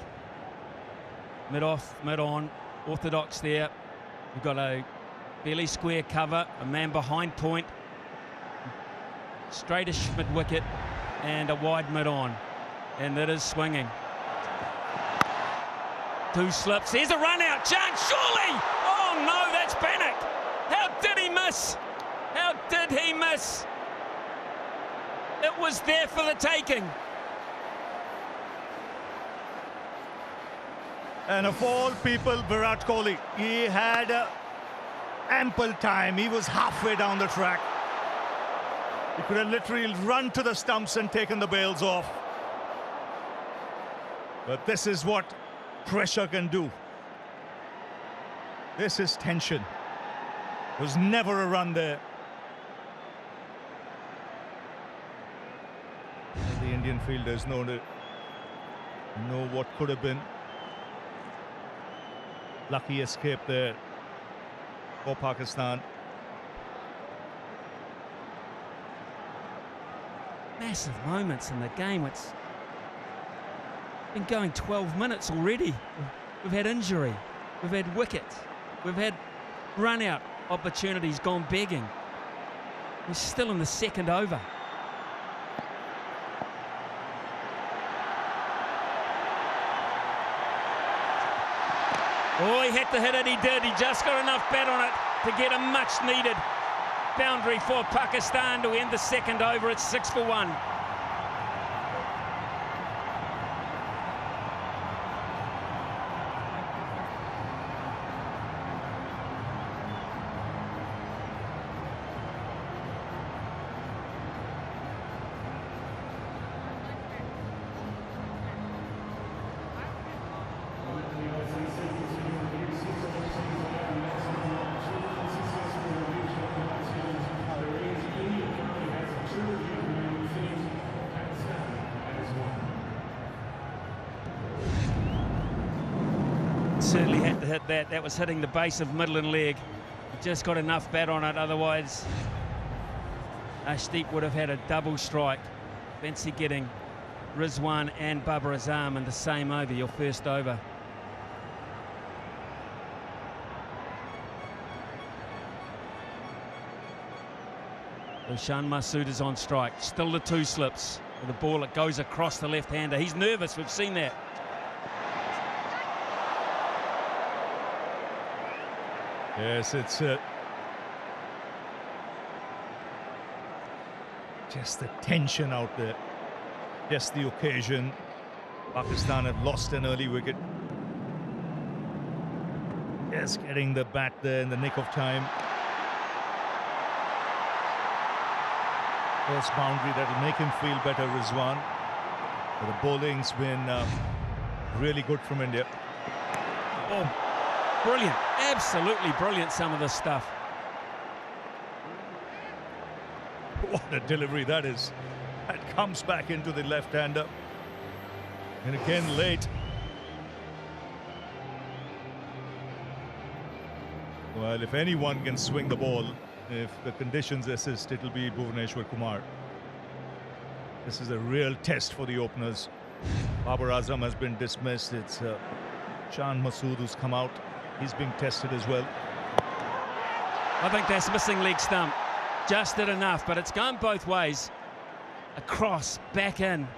Speaker 18: Mid off, mid on, orthodox there. We've got a fairly square cover, a man behind point, straightish mid wicket, and a wide mid on, and it is swinging. Two slips, here's a run out, chance, surely! Oh no, that's panic! How did he miss? How did he miss? It was there for the taking.
Speaker 3: And of all people, Virat Kohli, he had ample time. He was halfway down the track. He could have literally run to the stumps and taken the bails off. But this is what pressure can do. This is tension. There was never a run there. The Indian fielders know what could have been. Lucky escape there for Pakistan.
Speaker 18: Massive moments in the game. It's been going 12 minutes already. We've had injury, we've had wickets, we've had run out opportunities gone begging. We're still in the second over. Oh, he had to hit it, he did. He just got enough bat on it to get a much needed boundary for Pakistan to end the second over. It's 6 for 1. Certainly had to hit that. That was hitting the base of middle and leg. He just got enough bat on it, otherwise Ashdeep would have had a double strike. Fancy getting Rizwan and Babar Azam in the same over, your first over. Ushan Masood is on strike. Still the two slips. With the ball, it goes across the left-hander. He's nervous, we've seen that.
Speaker 3: Yes, it's just the tension out there, just the occasion. Pakistan had lost an early wicket. Just getting the bat there in the nick of time. First boundary that'll make him feel better, Rizwan. But the bowling's been really good from India.
Speaker 18: Oh. Brilliant, absolutely brilliant, some of this stuff.
Speaker 3: What a delivery that is. That comes back into the left-hander. And again, late. Well, if anyone can swing the ball, if the conditions assist, it'll be Bhuvaneshwar Kumar. This is a real test for the openers. Babar Azam has been dismissed. It's Shan Masood who's come out. He's being tested as well.
Speaker 18: I think that's missing leg stump. Just did enough, but it's going both ways. Across, back in.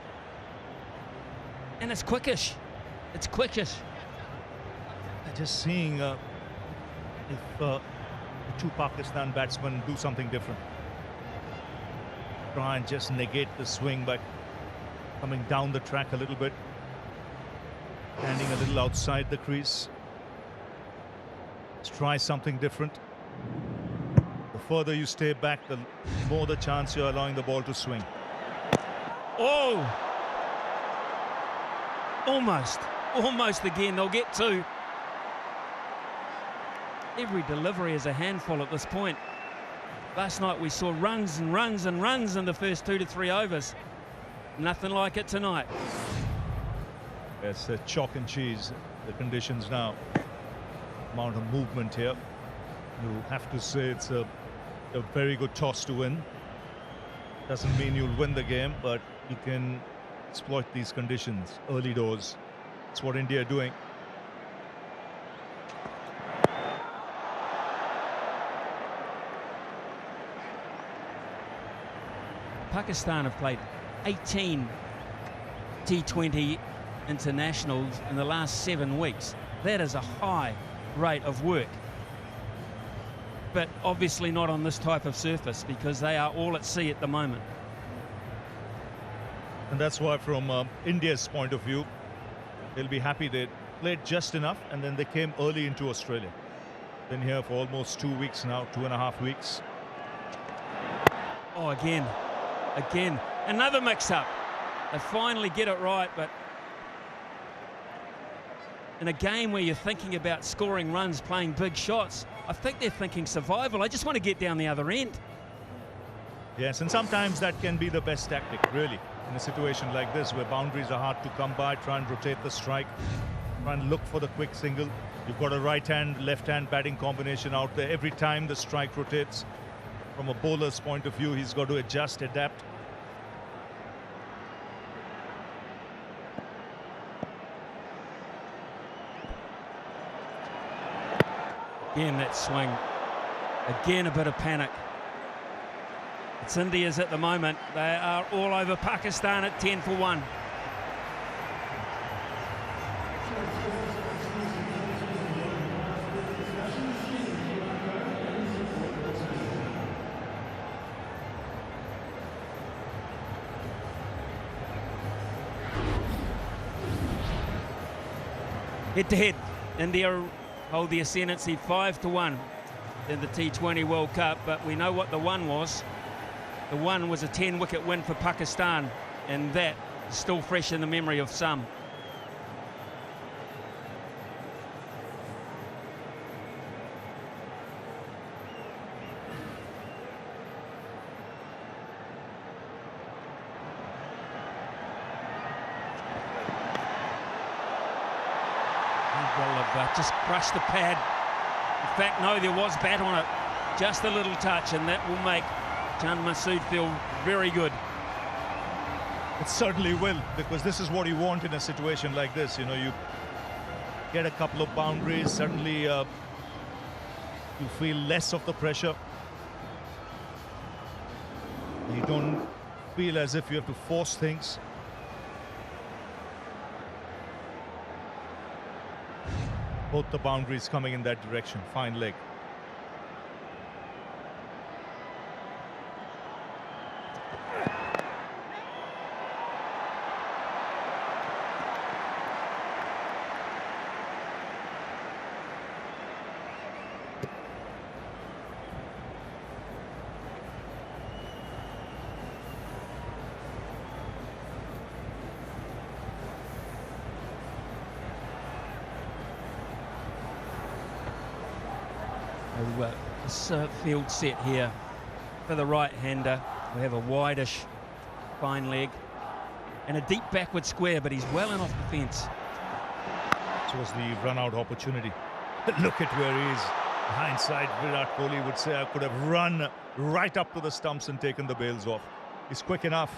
Speaker 18: And it's quickish. It's quickish.
Speaker 3: Just seeing if the two Pakistan batsmen do something different. Try and just negate the swing by coming down the track a little bit. Standing a little outside the crease. Let's try something different. The further you stay back, the more the chance you're allowing the ball to swing.
Speaker 18: Oh! Almost again. They'll get two. Every delivery is a handful at this point. Last night we saw runs and runs and runs in the first 2 to 3 overs. Nothing like it tonight.
Speaker 3: It's chalk and cheese, the conditions now. Amount of movement here. You have to say it's a very good toss to win. Doesn't mean you'll win the game, but you can exploit these conditions early doors. That's what India are doing.
Speaker 18: Pakistan have played 18 T20 internationals in the last 7 weeks. That is a high rate of work. But obviously not on this type of surface because they are all at sea at the moment.
Speaker 3: And that's why from India's point of view, they'll be happy they played just enough and then they came early into Australia. Been here for almost 2 weeks now, 2.5 weeks.
Speaker 18: Oh, again, another mix-up. They finally get it right, but in a game where you're thinking about scoring runs, playing big shots, I think they're thinking survival. I just want to get down the other end.
Speaker 3: Yes, and sometimes that can be the best tactic, really, in a situation like this where boundaries are hard to come by. Try and rotate the strike, try and look for the quick single. You've got a right-hand, left-hand batting combination out there. Every time the strike rotates, from a bowler's point of view, he's got to adjust, adapt.
Speaker 18: Again, that swing. Again, a bit of panic. It's India's at the moment. They are all over Pakistan at 10 for 1. Head to head, India hold the ascendancy 5 to 1 in the T20 World Cup, but we know what the one was. The one was a 10-wicket win for Pakistan, and that is still fresh in the memory of some. Just brushed the pad. In fact, no, there was bat on it. Just a little touch, and that will make Shan Masood feel very good.
Speaker 3: It certainly will, because this is what you want in a situation like this. You know, you get a couple of boundaries, suddenly you feel less of the pressure. You don't feel as if you have to force things. Both the boundaries coming in that direction. Fine leg.
Speaker 18: This field set here for the right-hander. We have a wideish fine leg and a deep backward square, but he's well in off the fence.
Speaker 3: This was the run-out opportunity. Look at where he is. Hindsight, Virat Kohli would say I could have run right up to the stumps and taken the bails off. He's quick enough.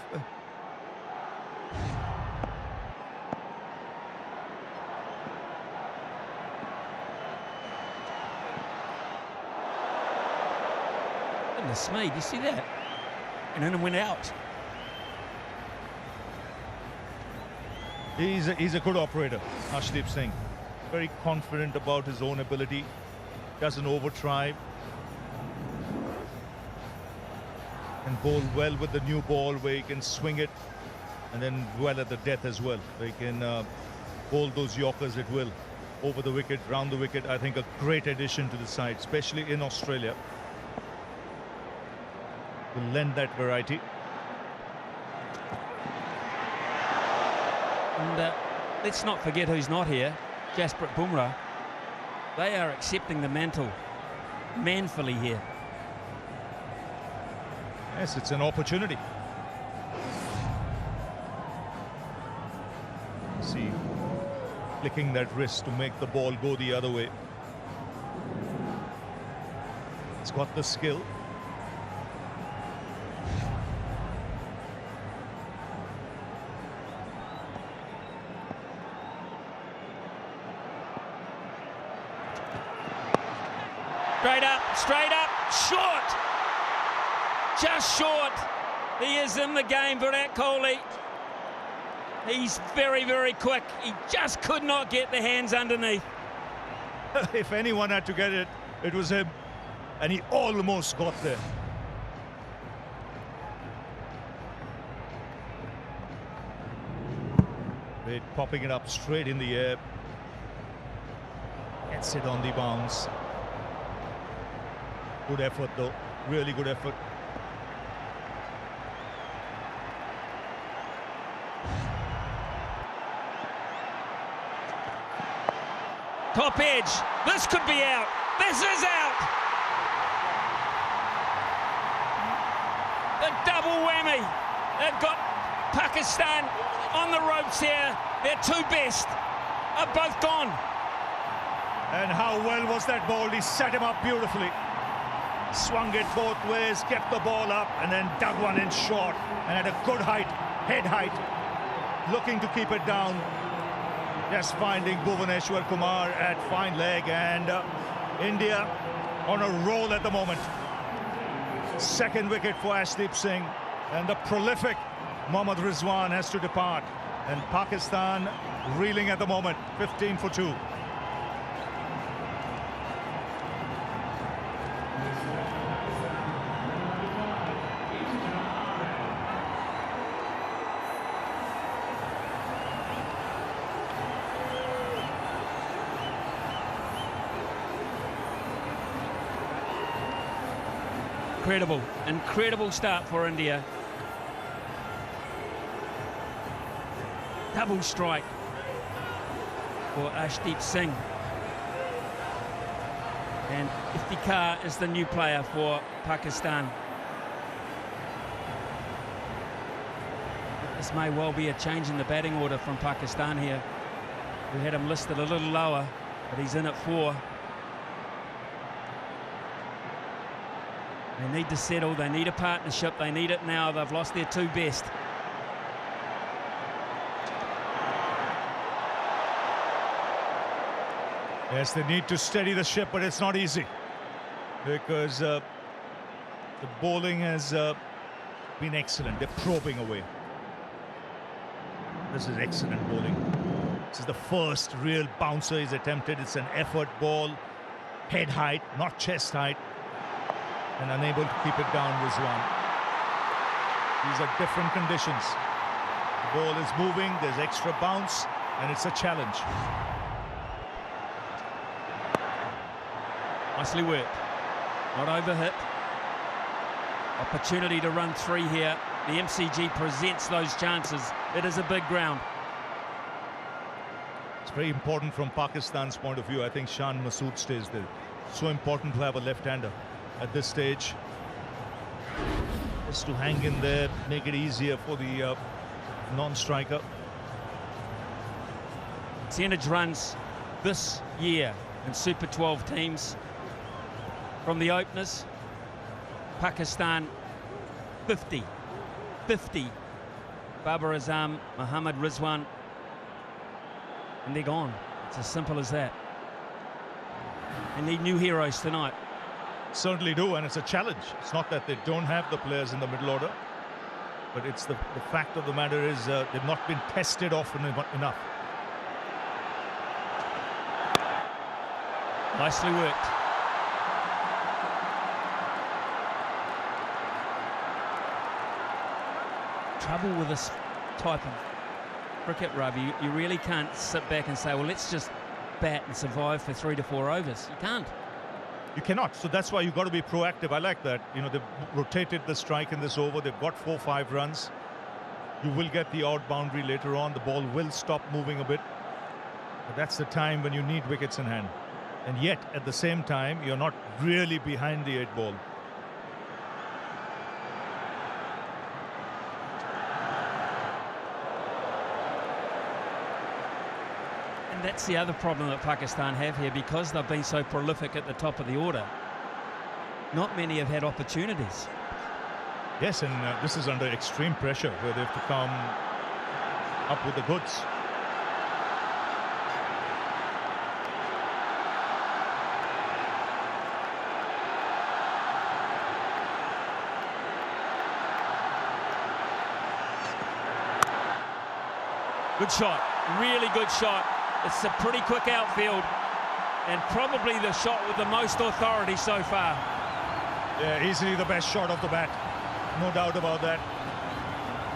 Speaker 18: Goodness me, do you see that? And then it went out.
Speaker 3: He's a good operator, Arshdeep Singh. Very confident about his own ability. Doesn't over-try. And bowl well with the new ball where he can swing it and then well at the death as well. They can bowl those Yorkers at will. Over the wicket, round the wicket. I think a great addition to the side, especially in Australia. Will lend that variety.
Speaker 18: And let's not forget who's not here. Jasprit Bumrah. They are accepting the mantle manfully here.
Speaker 3: Yes, it's an opportunity. See, flicking that wrist to make the ball go the other way. It's got the skill.
Speaker 18: Straight up, short. Just short. He is in the game, Virat Kohli. He's very, very quick. He just could not get the hands underneath.
Speaker 3: If anyone had to get it, it was him. And he almost got there. Wade popping it up straight in the air. Gets it on the bounce. Good effort though, really good effort.
Speaker 18: Top edge, this could be out, this is out! The double whammy, they've got Pakistan on the ropes here, their two best are both gone.
Speaker 3: And how well was that ball? He set him up beautifully. Swung it both ways, kept the ball up, and then dug one in short. And at a good height, head height, looking to keep it down. Just finding Bhuvaneshwar Kumar at fine leg, and India on a roll at the moment. Second wicket for Arshdeep Singh, and the prolific Mohammad Rizwan has to depart. And Pakistan reeling at the moment, 15 for 2.
Speaker 18: Incredible start for India. Double strike for Arshdeep Singh. And Iftikhar is the new player for Pakistan. This may well be a change in the batting order from Pakistan here. We had him listed a little lower, but he's in at 4. They need to settle, they need a partnership, they need it now. They've lost their two best.
Speaker 3: Yes, they need to steady the ship, but it's not easy. Because the bowling has been excellent. They're probing away. This is excellent bowling. This is the first real bouncer he's attempted. It's an effort ball. Head height, not chest height. And unable to keep it down, Rizwan. These are different conditions. The ball is moving, there's extra bounce, and it's a challenge.
Speaker 18: Nicely worked. Not overhit. Opportunity to run 3 here. The MCG presents those chances. It is a big ground.
Speaker 3: It's very important from Pakistan's point of view. I think Shan Masood stays there. So important to have a left-hander at this stage. Just to hang in there, make it easier for the non-striker.
Speaker 18: Percentage runs this year in Super 12 teams. from the openers. Pakistan 50. Babar Azam, Mohammad Rizwan, and they're gone. It's as simple as that. They need new heroes tonight.
Speaker 3: Certainly do, and it's a challenge. It's not that they don't have the players in the middle order, but it's the fact of the matter is they've not been tested often enough.
Speaker 18: Nicely worked. Trouble with this type of cricket, Ravi, you really can't sit back and say, well, let's just bat and survive for 3 to 4 overs. You can't.
Speaker 3: You cannot. So that's why you've got to be proactive. I like that. You know, they've rotated the strike in this over. They've got 4-5 runs. You will get the out boundary later on. The ball will stop moving a bit. But that's the time when you need wickets in hand. And yet, at the same time, you're not really behind the 8 ball.
Speaker 18: And that's the other problem that Pakistan have here, because they've been so prolific at the top of the order. Not many have had opportunities.
Speaker 3: Yes, and this is under extreme pressure where they have to come up with the goods.
Speaker 18: Good shot, really good shot. It's a pretty quick outfield and probably the shot with the most authority so far.
Speaker 3: Yeah, easily the best shot of the bat. No doubt about that.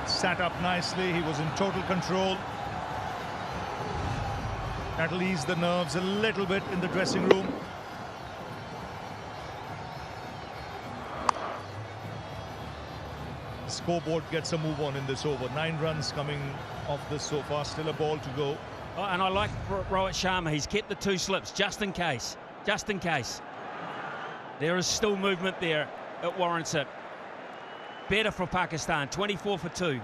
Speaker 3: Sat up nicely. He was in total control. That'll ease the nerves a little bit in the dressing room. Scoreboard gets a move on in this over. 9 runs coming off this so far. Still a ball to go.
Speaker 18: Oh, and I like Rohit Sharma. He's kept the 2 slips just in case. Just in case. There is still movement there. It warrants it. Better for Pakistan. 24 for 2.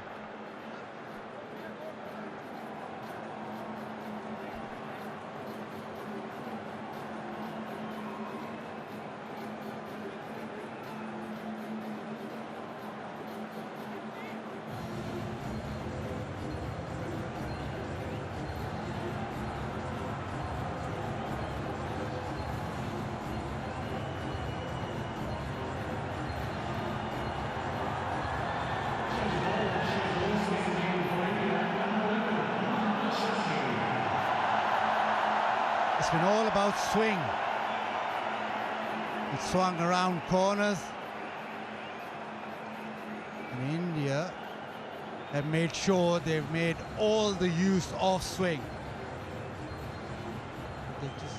Speaker 6: It's been all about swing. It swung around corners. And India have made sure they've made all the use of swing. They just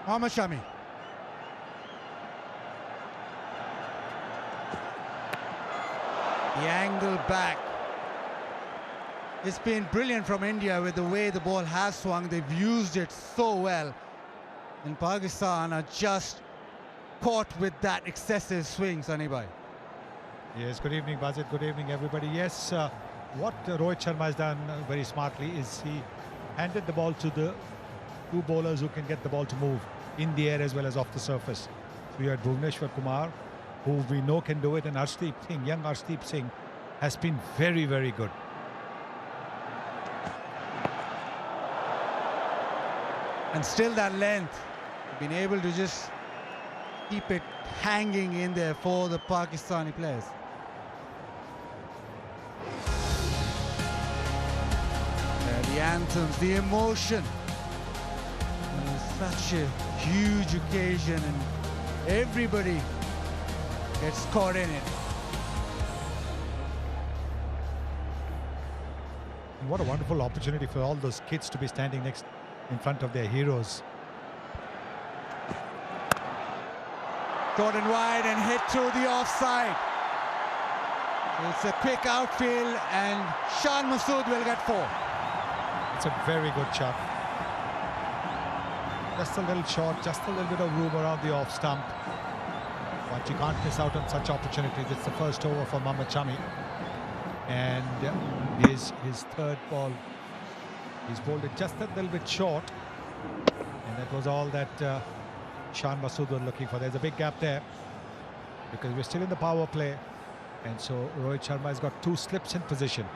Speaker 6: Mohammad Shami. The angle back. It's been brilliant from India with the way the ball has swung. They've used it so well. And Pakistan are just caught with that excessive swing, Sunny Bhai.
Speaker 7: Yes, good evening, Bazit. Good evening, everybody. Yes, what Rohit Sharma has done very smartly is he handed the ball to the 2 bowlers who can get the ball to move in the air as well as off the surface. So you had Bhuvneshwar Kumar, who we know can do it, and Arshdeep Singh, young Arshdeep Singh, has been very, very good.
Speaker 6: And still that length, been able to just keep it hanging in there for the Pakistani players. The anthems, the emotion. Such a huge occasion and everybody gets caught in it.
Speaker 7: And what a wonderful opportunity for all those kids to be standing in front of their heroes.
Speaker 6: Jordan wide and hit through the offside. It's a quick outfield and Shan Masood will get 4.
Speaker 7: It's a very good shot. Just a little short, just a little bit of room around the off stump. But you can't miss out on such opportunities. It's the first over for Mohammad Shami. And his 3rd ball He's bowled it just a little bit short. And that was all that Shan Masood was looking for. There's a big gap there because we're still in the power play. And so Rohit Sharma has got 2 slips in position.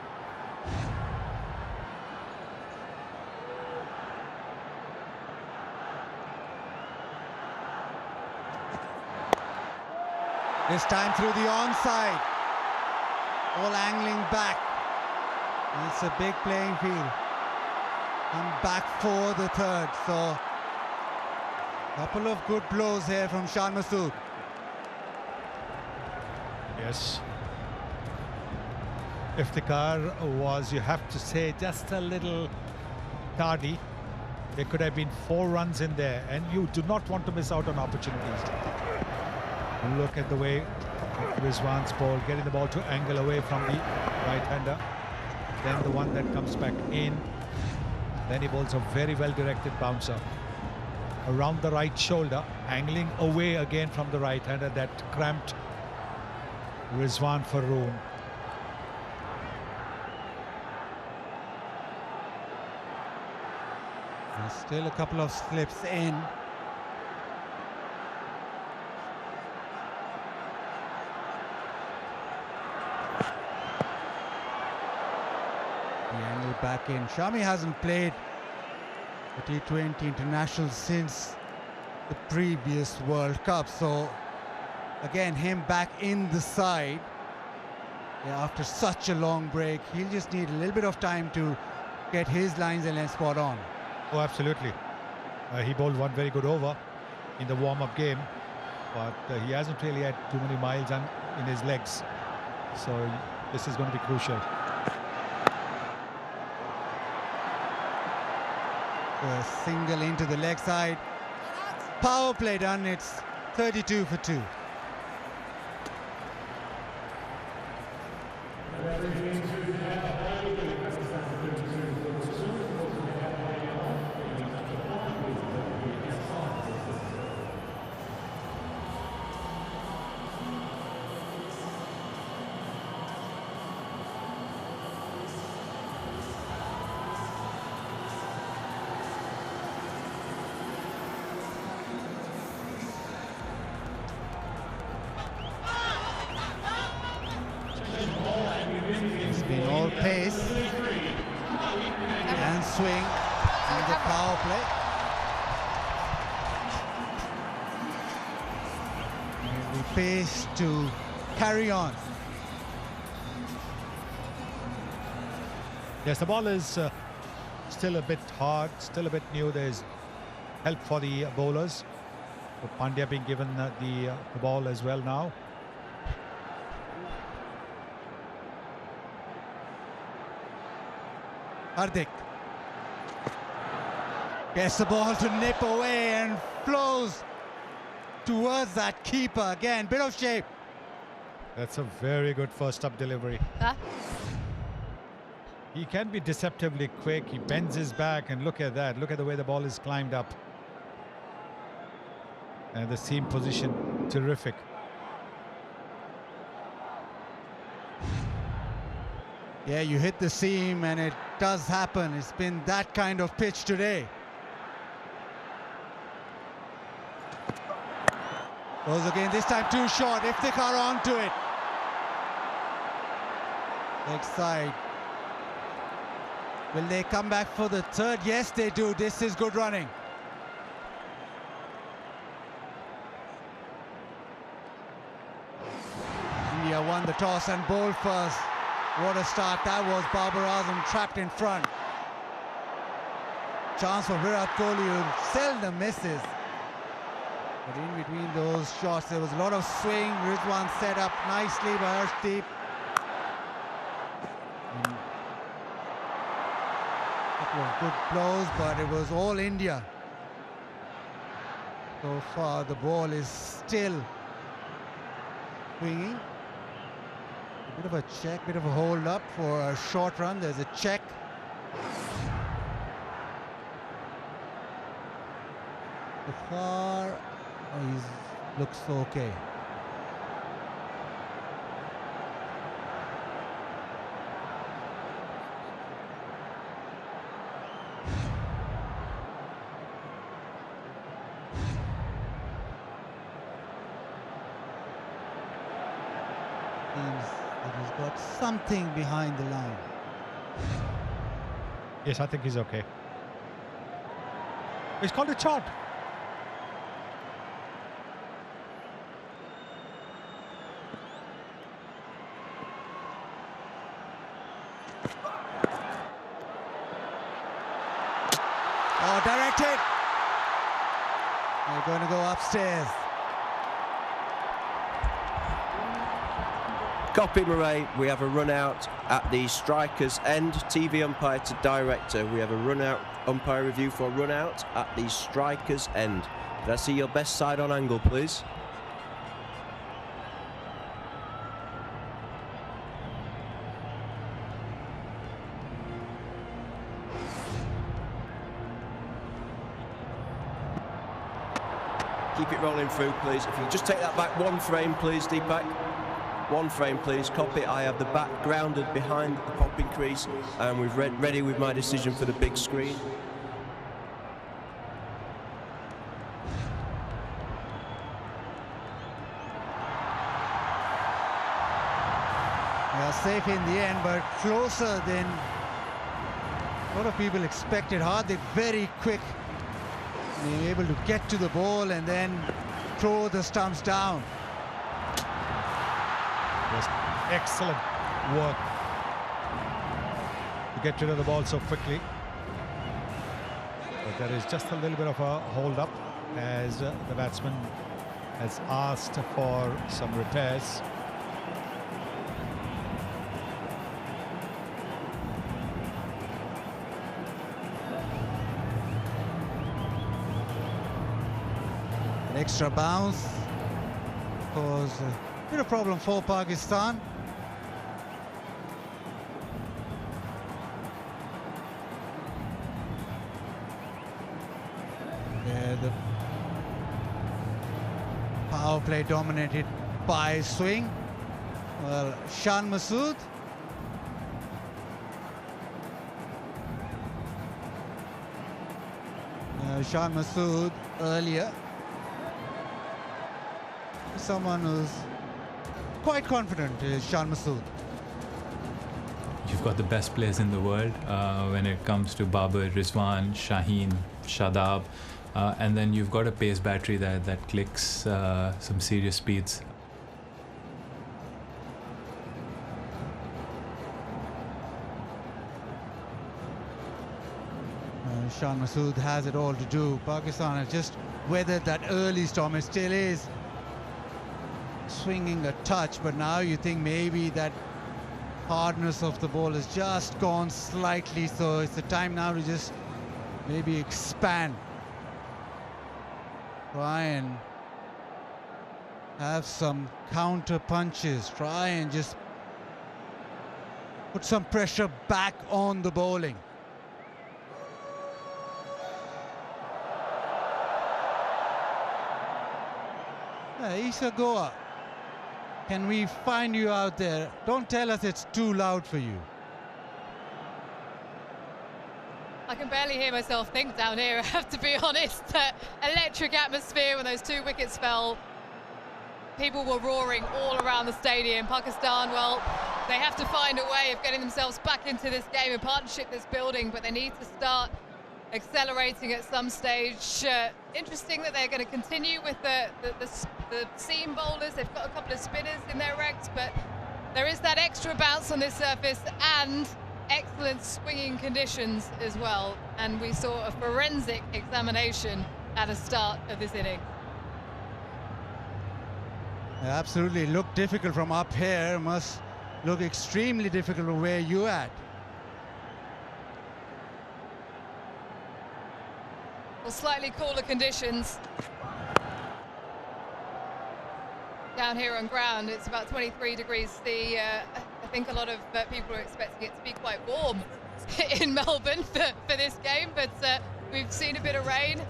Speaker 6: This time through the onside. All angling back. It's a big playing field. And back for the third. So, couple of good blows here from Shan Masood.
Speaker 7: Yes. Iftikhar was, you have to say, just a little tardy. There could have been 4 runs in there, and you do not want to miss out on opportunities. Look at the way Rizwan's ball, getting the ball to angle away from the right-hander. Then the one that comes back in. Then he bowls a very well-directed bouncer. Around the right shoulder, angling away again from the right-hander. That cramped Rizwan Farroon.
Speaker 6: There's still a couple of slips in. The angle back in. Shami hasn't played the T20 international since the previous World Cup, so again him back in the side, after such a long break. He'll just need a little bit of time to get his lines and length spot on.
Speaker 7: Oh, absolutely. He bowled one very good over in the warm-up game, but he hasn't really had too many miles in his legs, so this is going to be crucial.
Speaker 6: A single into the leg side. Power play done. It's 32 for 2. It's been all pace and swing in the power play. And the pace to carry on.
Speaker 7: Yes, the ball is still a bit hard, still a bit new. There's help for the bowlers. But Pandya being given the ball as well now.
Speaker 6: Hardik gets the ball to nip away and flows towards that keeper. Again, bit of shape.
Speaker 7: That's a very good first up delivery. He can be deceptively quick. He bends his back, and look at that. Look at the way the ball is climbed up. And the seam position, terrific.
Speaker 6: Yeah, you hit the seam and it does happen. It's been that kind of pitch today. Goes again, this time too short. Iftikhar onto it. Leg side. Will they come back for the third? Yes, they do. This is good running. India won the toss and bowled first. What a start that was. Babar Azam trapped in front. Chance for Virat Kohli, who seldom misses. But in between those shots, there was a lot of swing. Rizwan set up nicely by Arshdeep. A couple of good blows, but it was all India. So far, the ball is still swinging. A bit of a check, bit of a hold up for a short run. There's a check. So far, he looks okay.
Speaker 1: Seems that he's got something behind the line.
Speaker 7: Yes, I think he's okay. He's called a shot.
Speaker 1: Oh, directed. They're going to go upstairs.
Speaker 21: Copy Murray, we have a run out at the striker's end. TV umpire to director, we have a run out umpire review for run out at the striker's end. Can I see your best side on angle, please? Keep it rolling through, please. If you just take that back one frame, please, Deepak. One frame, please. Copy. I have the bat grounded behind the popping crease, and we've ready with my decision for the big screen.
Speaker 1: They are safe in the end, but closer than a lot of people expected. Hardik very quick, being able to get to the ball and then throw the stumps down.
Speaker 7: Yes, excellent work to get rid of the ball so quickly. But there is just a little bit of a hold up as the batsman has asked for some repairs.
Speaker 1: An extra bounce caused a bit of problem for Pakistan. Yeah, the power play dominated by swing. Well, Shan Masood. Shan Masood earlier. Someone who's quite confident is Shan Masood.
Speaker 15: You've got the best players in the world when it comes to Babar, Rizwan, Shaheen, Shadab, and then you've got a pace battery that clicks some serious speeds.
Speaker 1: Shan Masood has it all to do. Pakistan has just weathered that early storm. It still is swinging a touch, but now you think maybe that hardness of the ball has just gone slightly, so it's the time now to just maybe expand. Try and have some counter punches. Try and just put some pressure back on the bowling. Isa Goa, can we find you out there? Don't tell us it's too loud for you.
Speaker 8: I can barely hear myself think down here, I have to be honest. Electric atmosphere when those 2 wickets fell. People were roaring all around the stadium. Pakistan, well, they have to find a way of getting themselves back into this game, a partnership that's building, but they need to start accelerating at some stage. Interesting that they're going to continue with the seam bowlers. They've got a couple of spinners in their ranks, but there is that extra bounce on this surface and excellent swinging conditions as well. And we saw a forensic examination at the start of this inning.
Speaker 1: Absolutely looked difficult from up here. Must look extremely difficult from where you're at.
Speaker 8: Well, slightly cooler conditions. Down here on ground, it's about 23 degrees C. I think a lot of people are expecting it to be quite warm in Melbourne for this game, but we've seen a bit of rain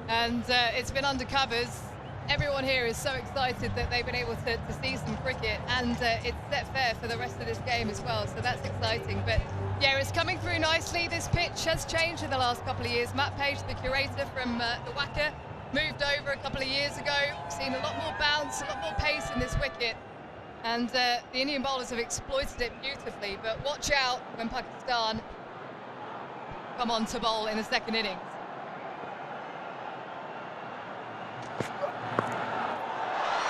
Speaker 8: and it's been under covers. Everyone here is so excited that they've been able to see some cricket, and it's set fair for the rest of this game as well, so that's exciting. But yeah, it's coming through nicely. This pitch has changed in the last couple of years. Matt Page, the curator from the WACA, moved over a couple of years ago. We've seen a lot more bounce, a lot more pace in this wicket, And the Indian bowlers have exploited it beautifully, but watch out when Pakistan come on to bowl in the second innings.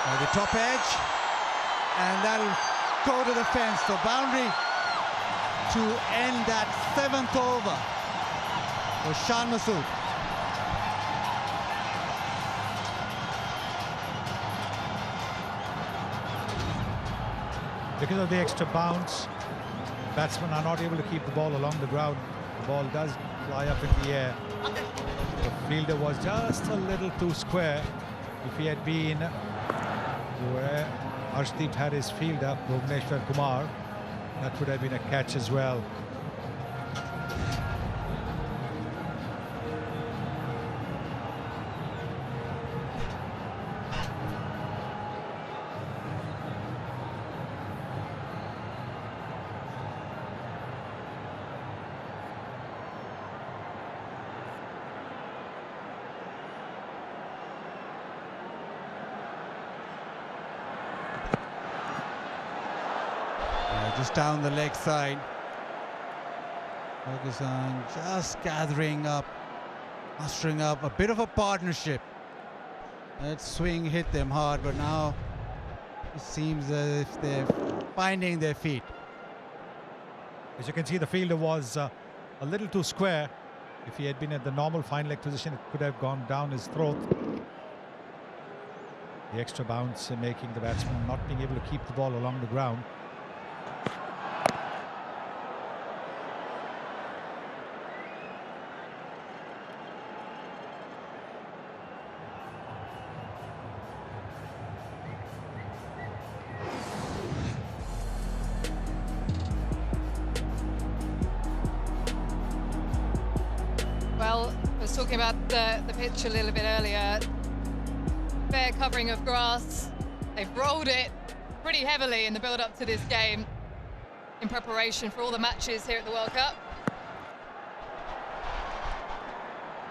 Speaker 1: By the top edge, and that'll go to the fence. So boundary to end that 7th over for Shan Masood.
Speaker 7: Because of the extra bounce, batsmen are not able to keep the ball along the ground. The ball does fly up in the air. The fielder was just a little too square. If he had been where Arshdeep had his fielder, Bhuvneshwar Kumar, that would have been a catch as well.
Speaker 1: Just down the leg side. Pakistan just gathering up, mustering up a bit of a partnership. That swing hit them hard, but now it seems as if they're finding their feet.
Speaker 7: As you can see, the fielder was a little too square. If he had been at the normal fine leg position, it could have gone down his throat. The extra bounce making the batsman not being able to keep the ball along the ground.
Speaker 8: Well, I was talking about the pitch a little bit earlier. Fair covering of grass. They've rolled it pretty heavily in the build-up to this game in preparation for all the matches here at the World Cup.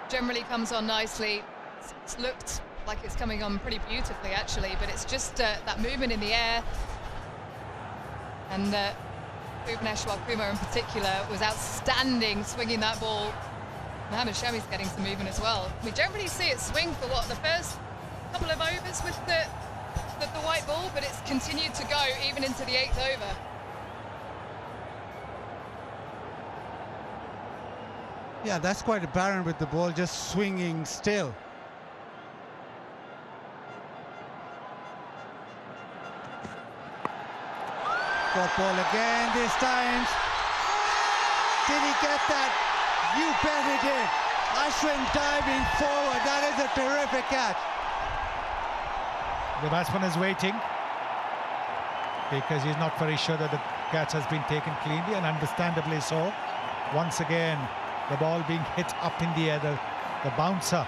Speaker 8: Generally comes on nicely. It's looked like it's coming on pretty beautifully, actually, but it's just that movement in the air. And Bhuvneshwar Kumar in particular was outstanding swinging that ball. Mohammad Shami's getting some movement as well. We generally see it swing for what, the first couple of overs with the white ball, but it's continued to go even into the 8th over.
Speaker 1: Yeah, that's quite apparent with the ball just swinging still. Got ball again this time. Did he get that? You bet he did. Ashwin diving forward. That is a terrific catch.
Speaker 7: The batsman is waiting because he's not very sure that the catch has been taken cleanly, and understandably so. Once again, the ball being hit up in the air, the bouncer.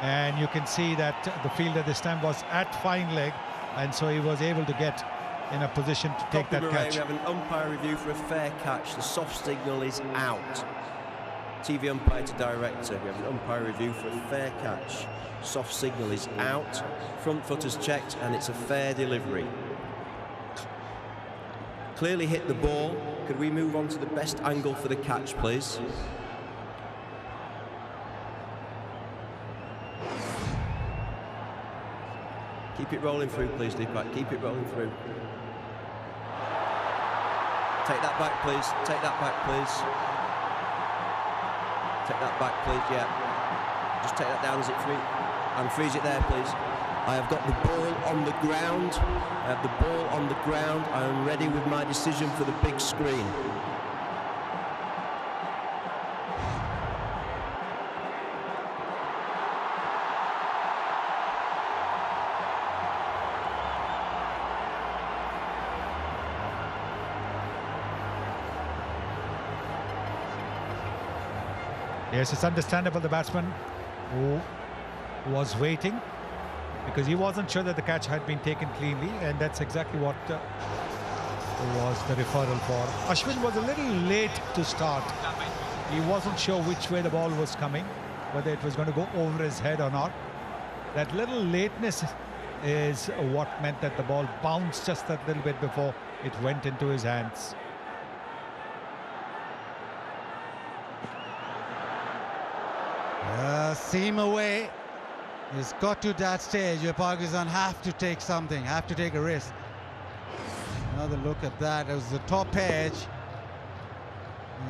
Speaker 7: And you can see that the fielder this time was at fine leg, and so he was able to get in a position to take that catch.
Speaker 21: We have an umpire review for a fair catch. The soft signal is out. TV umpire to director. We have an umpire review for a fair catch. Soft signal is out. Front foot is checked, and it's a fair delivery. Clearly hit the ball. Could we move on to the best angle for the catch, please? Keep it rolling through, please, Deepak. Keep it rolling through. Take that back, please. Take that back, please. Take that back, please, yeah. Just take that down as it free. And freeze it there, please. I have got the ball on the ground. I have the ball on the ground. I am ready with my decision for the big screen.
Speaker 7: Yes, it's understandable the batsman who was waiting because he wasn't sure that the catch had been taken cleanly, and that's exactly what was the referral for. Ashwin was a little late to start. He wasn't sure which way the ball was coming, whether it was going to go over his head or not. That little lateness is what meant that the ball bounced just a little bit before it went into his hands.
Speaker 1: Seam away. It's got to that stage where Pakistan have to take something, have to take a risk. Another look at that. It was the top edge.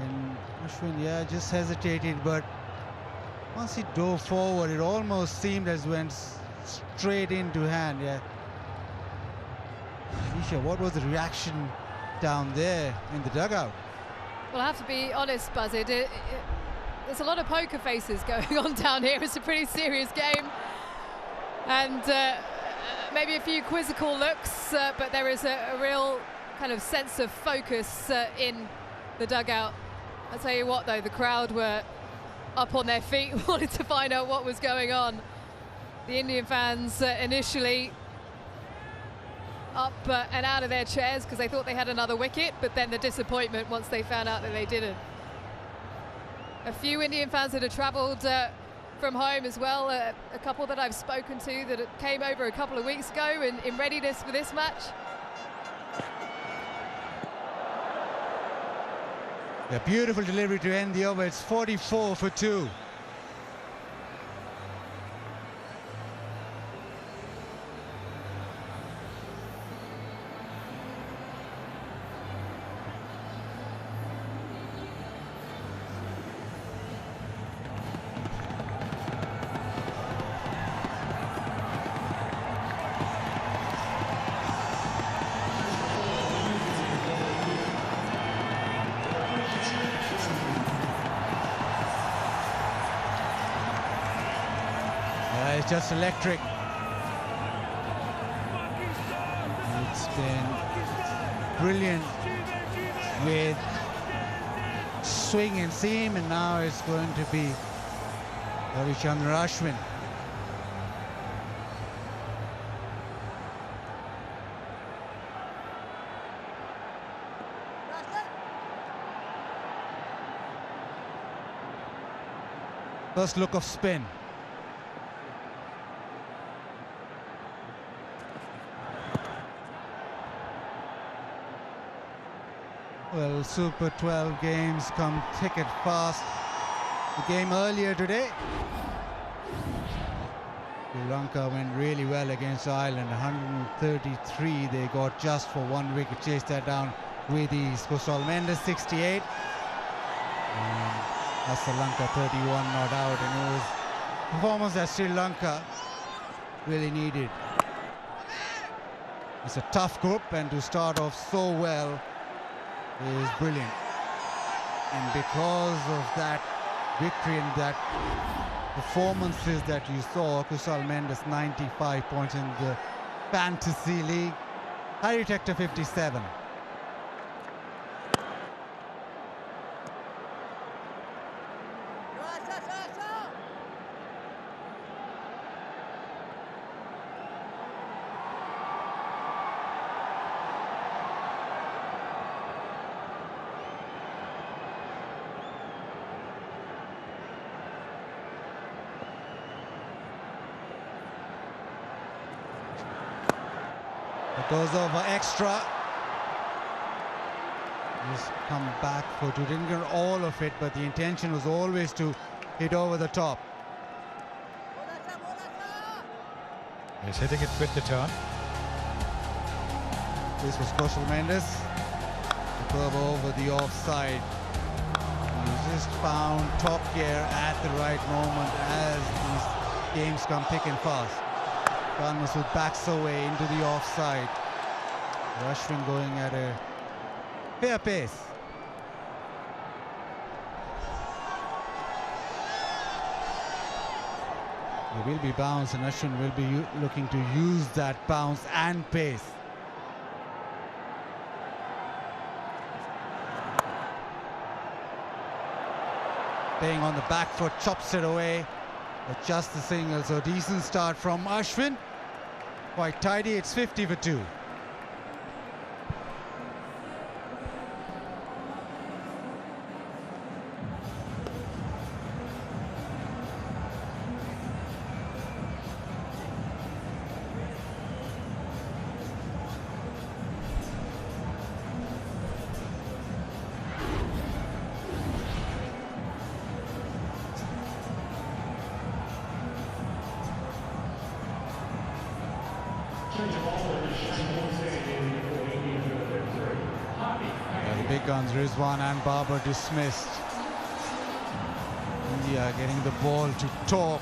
Speaker 1: And Ashwin, yeah, just hesitated, but once he dove forward, it almost seemed as went straight into hand. Yeah. Nisha, what was the reaction down there in the dugout?
Speaker 8: Well, I have to be honest, Buzzard. There's a lot of poker faces going on down here. It's a pretty serious game. And maybe a few quizzical looks, but there is a real kind of sense of focus in the dugout. I'll tell you what, though, the crowd were up on their feet, wanted to find out what was going on. The Indian fans initially up and out of their chairs because they thought they had another wicket, but then the disappointment once they found out that they didn't. A few Indian fans that had travelled from home as well, a couple that I've spoken to that came over a couple of weeks ago in readiness for this match.
Speaker 1: A beautiful delivery to end the over. It's 44 for 2. It's just electric. It's been brilliant with swing and seam, and now it's going to be Ravichandran Ashwin. First look of spin. Well, Super 12 games come thick and fast. The game earlier today, Sri Lanka went really well against Ireland. 133 they got just for 1 wicket. Chased that down with ease. Kusal Mendes 68. And Sri Lanka 31 not out. And it was a performance that Sri Lanka really needed. It's a tough group, and to start off so well is brilliant. And because of that victory and that performances that you saw, Kusal Mendes 95 points in the Fantasy League, Harry Tector 57. Goes over extra. Just come back for two. Didn't get all of it, but the intention was always to hit over the top.
Speaker 7: He's hitting it with the turn.
Speaker 1: This was Kusal Mendes. The curve over the offside. He just found top gear at the right moment as these games come thick and fast. Khan Masood backs away into the offside. Ashwin going at a fair pace. There will be bounce, and Ashwin will be looking to use that bounce and pace. Playing on the back foot, chops it away. But just the single, so decent start from Ashwin. Quite tidy, it's 50 for 2. The big guns, Rizwan and Babar, dismissed. India getting the ball to talk.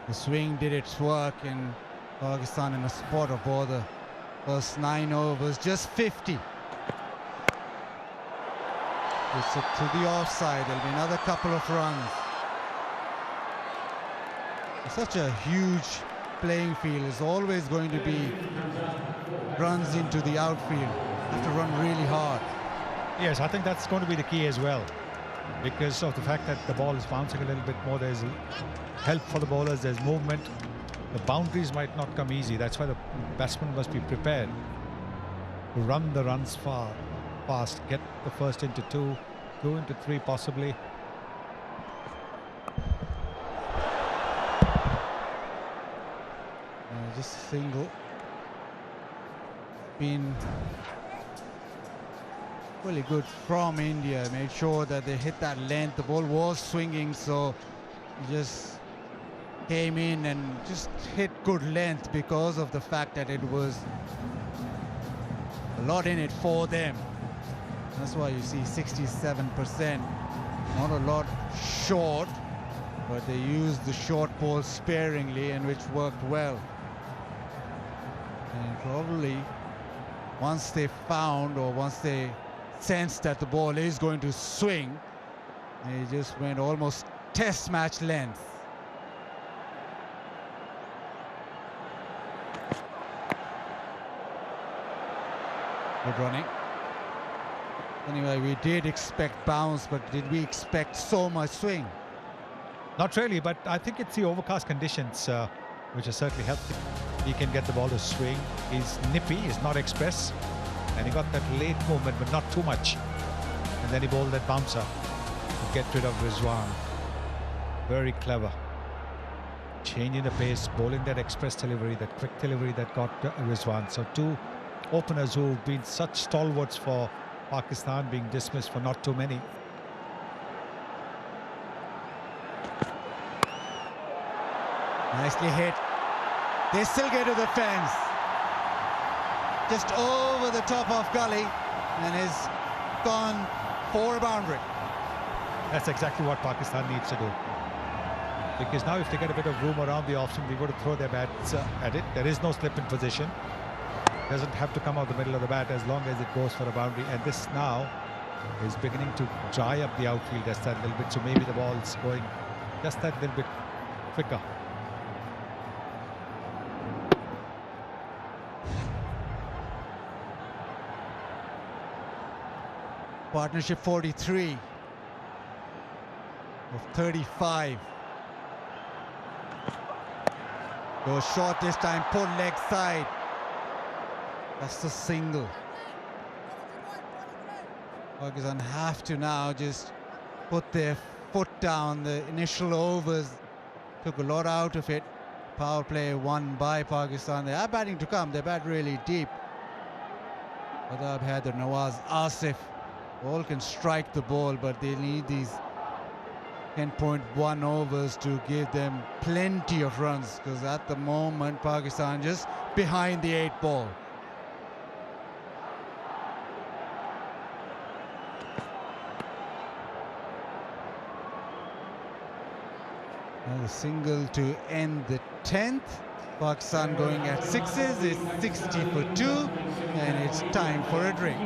Speaker 1: The swing did its work in Pakistan in a spot of bother. First 9 overs, just 50. It's to the offside. There'll be another couple of runs. Such a huge playing field. Is always going to be runs into the outfield. Have to run really hard.
Speaker 7: Yes, I think that's going to be the key as well, because of the fact that the ball is bouncing a little bit more. There's help for the bowlers, there's movement. The boundaries might not come easy. That's why the batsman must be prepared to run the runs fast, get the first into 2, 2 into 3 possibly.
Speaker 1: Just single. Been really good from India. Made sure that they hit that length. The ball was swinging, so just came in and just hit good length because of the fact that it was a lot in it for them. That's why you see 67%. Not a lot short, but they used the short ball sparingly, and which worked well. And probably once they found, or once they sensed that the ball is going to swing, they just went almost test match length. Good running. Anyway, we did expect bounce, but did we expect so much swing?
Speaker 7: Not really, but I think it's the overcast conditions which has certainly helped him. He can get the ball to swing. He's nippy, he's not express, and he got that late movement, but not too much. And then he bowled that bouncer to get rid of Rizwan. Very clever. Changing the pace, bowling that express delivery, that quick delivery that got Rizwan. So two openers who've been such stalwarts for Pakistan being dismissed for not too many.
Speaker 1: Nicely hit. They still get to the fence. Just over the top of gully, and is gone for a boundary.
Speaker 7: That's exactly what Pakistan needs to do. Because now if they get a bit of room around the option, they've got to throw their bats at it. There is no slip in position. Doesn't have to come out the middle of the bat as long as it goes for a boundary. And this now is beginning to dry up the outfield just that little bit. So maybe the ball's going just that little bit quicker.
Speaker 1: Partnership 43 of 35. Goes short this time, pull leg side. That's the single. Pakistan have to now just put their foot down. The initial overs took a lot out of it. Power play won by Pakistan. They are batting to come. They bat really deep. Adab Haider, Nawaz, Asif, all can strike the ball, but they need these 10.1 overs to give them plenty of runs, because at the moment Pakistan just behind the 8 ball. Another single to end the 10th. Pakistan going at 6s. It's 60 for 2, and it's time for a drink.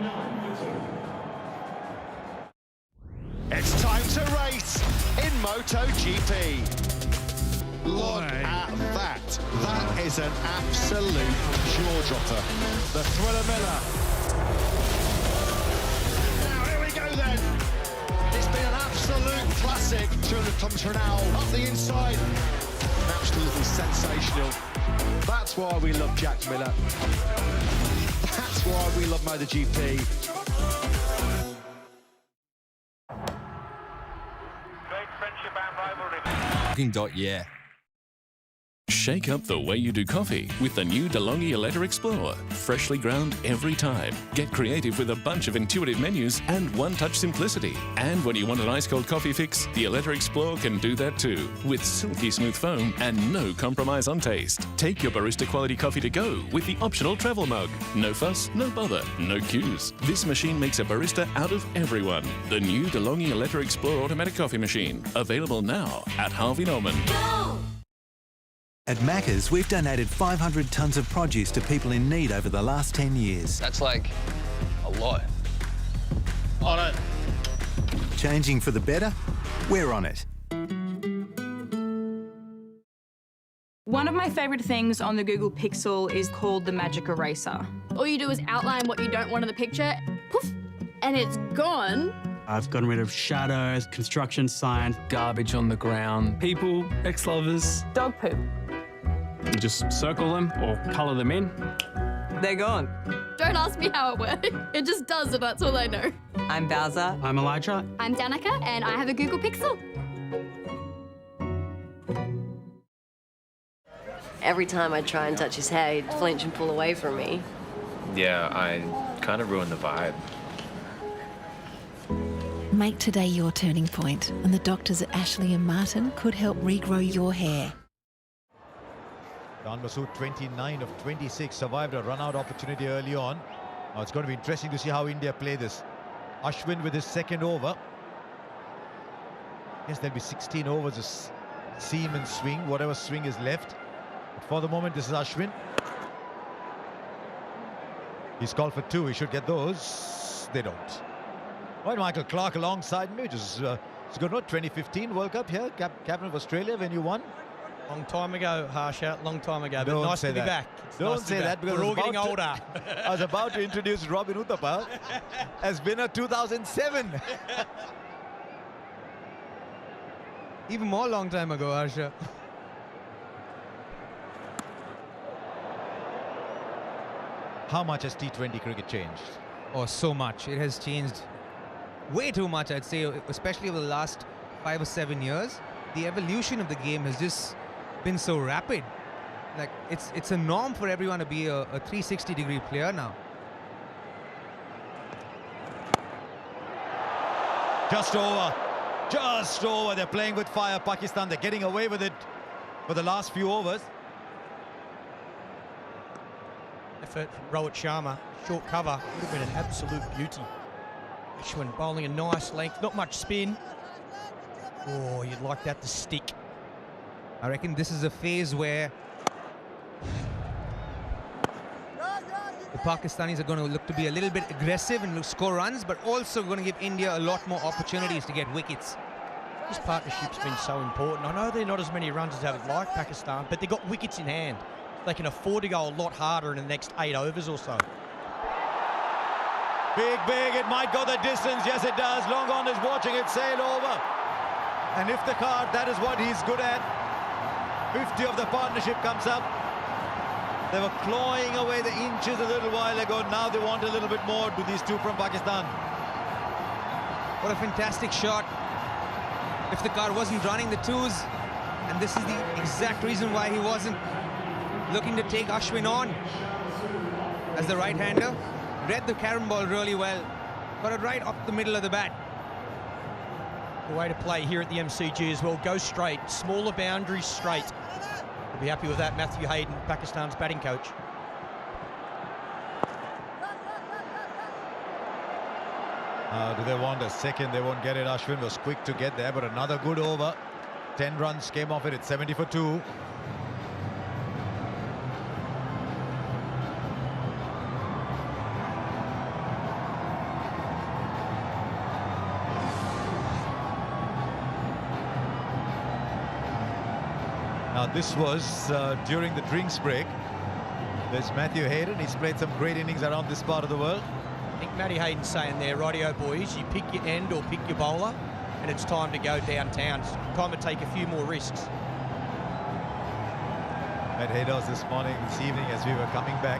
Speaker 9: It's time to race in MotoGP. Look at that. That is an absolute jaw-dropper. The Thriller Miller. Now, here we go then. It's been an absolute classic. 200 kilometres per hour up the inside. Absolutely sensational. That's why we love Jack Miller. That's why we love MotoGP.
Speaker 22: Yeah.
Speaker 10: Shake up the way you do coffee with the new DeLonghi Eletta Explore. Freshly ground every time. Get creative with a bunch of intuitive menus and one-touch simplicity. And when you want an ice-cold coffee fix, the Eletta Explore can do that too, with silky smooth foam and no compromise on taste. Take your barista quality coffee to go with the optional travel mug. No fuss, no bother, no queues. This machine makes a barista out of everyone. The new DeLonghi Eletta Explore automatic coffee machine. Available now at Harvey Norman.
Speaker 22: At Macca's, we've donated 500 tonnes of produce to people in need over the last 10 years.
Speaker 23: That's like a lot. On it.
Speaker 22: Changing for the better? We're on it.
Speaker 24: One of my favourite things on the Google Pixel is called the Magic Eraser.
Speaker 25: All you do is outline what you don't want in the picture, poof, and it's gone.
Speaker 26: I've gotten rid of shadows, construction signs, garbage on the ground, people, ex-lovers.
Speaker 24: Dog poop.
Speaker 26: You just circle them or colour them in.
Speaker 24: They're gone.
Speaker 25: Don't ask me how it works. It just does it, that's all I know.
Speaker 24: I'm Bowser.
Speaker 26: I'm Elijah.
Speaker 25: I'm Danica, and I have a Google Pixel.
Speaker 27: Every time I try and touch his hair, he'd flinch and pull away from me.
Speaker 28: Yeah, I kind of ruined the vibe.
Speaker 29: Make today your turning point, and the doctors at Ashley and Martin could help regrow your hair.
Speaker 30: Khan Masood, 29 of 26, survived a run-out opportunity early on. Now it's going to be interesting to see how India play this. Ashwin with his second over. Yes, there'll be 16 overs of seam and swing, whatever swing is left. But for the moment, this is Ashwin. He's called for 2. He should get those. They don't. Right, Michael Clarke alongside me, which is it's good, no? 2015 World Cup here, captain of Australia when you won.
Speaker 31: Long time ago, Harsha, long time ago, but
Speaker 30: Don't
Speaker 31: nice
Speaker 30: say
Speaker 31: to be
Speaker 30: that.
Speaker 31: back.
Speaker 30: Don't say that, because
Speaker 31: we're all getting older.
Speaker 30: I was about to introduce Robin Uthappa as winner 2007.
Speaker 32: Even more long time ago, Harsha.
Speaker 30: How much has T20 cricket changed?
Speaker 32: Oh, so much. It has changed way too much, I'd say, especially over the last 5 or 7 years. The evolution of the game has just been so rapid. Like, it's a norm for everyone to be a 360-degree player now.
Speaker 30: Just over. Just over. They're playing with fire, Pakistan. They're getting away with it for the last few overs.
Speaker 31: Effort from Rohit Sharma. Short cover. Would have been an absolute beauty. Ashwin bowling a nice length. Not much spin. Oh, you'd like that to stick.
Speaker 32: I reckon this is a phase where the Pakistanis are going to look to be a little bit aggressive and score runs, but also going to give India a lot more opportunities to get wickets.
Speaker 31: This partnership's been so important. I know they're not as many runs as they would like, Pakistan, but they've got wickets in hand. They can afford to go a lot harder in the next 8 overs or so.
Speaker 30: Big, big. It might go the distance. Yes, it does. Long on is watching it sail over. And if the card, that is what he's good at. 50 of the partnership comes up. They were clawing away the inches a little while ago. Now they want a little bit more to these two from Pakistan.
Speaker 32: What a fantastic shot. If the card wasn't running the 2s, and this is the exact reason why he wasn't looking to take Ashwin on as the right-hander. Read the carom ball really well. Got it right up the middle of the bat.
Speaker 31: The way to play here at the MCG as well. Go straight. Smaller boundaries straight. We'll be happy with that. Matthew Hayden, Pakistan's batting coach.
Speaker 30: Do they want a second? They won't get it. Ashwin was quick to get there, but another good over. 10 runs came off it. It's 70 for 2. Now this was during the drinks break. There's Matthew Hayden. He's played some great innings around this part of the world.
Speaker 31: I think Matty Hayden's saying there, rightio boys, you pick your end or pick your bowler, and it's time to go downtown. It's time to take a few more risks.
Speaker 30: At Haydos this morning, this evening, as we were coming back.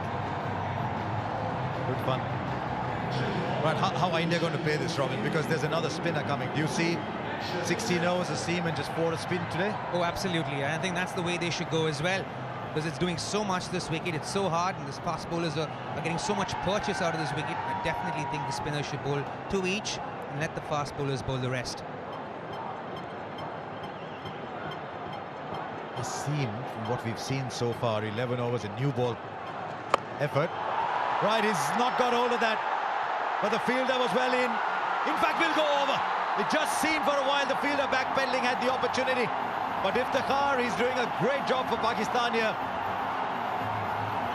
Speaker 30: Good fun.
Speaker 7: Right, how are India going to play this, Robin? Because there's another spinner coming. Do you see 16 overs a seam and just 4 a spin today?
Speaker 32: Oh, absolutely. I think that's the way they should go as well, because it's doing so much this wicket. It's so hard, and the fast bowlers are getting so much purchase out of this wicket. I definitely think the spinners should bowl 2 each and let the fast bowlers bowl the rest.
Speaker 7: A seam from what we've seen so far. 11 overs, a new ball effort. Right, he's not got hold of that, but the fielder was well in. In fact, will go over. It just seemed for a while the fielder backpedaling had the opportunity, but Iftikhar, he's doing a great job for Pakistan here.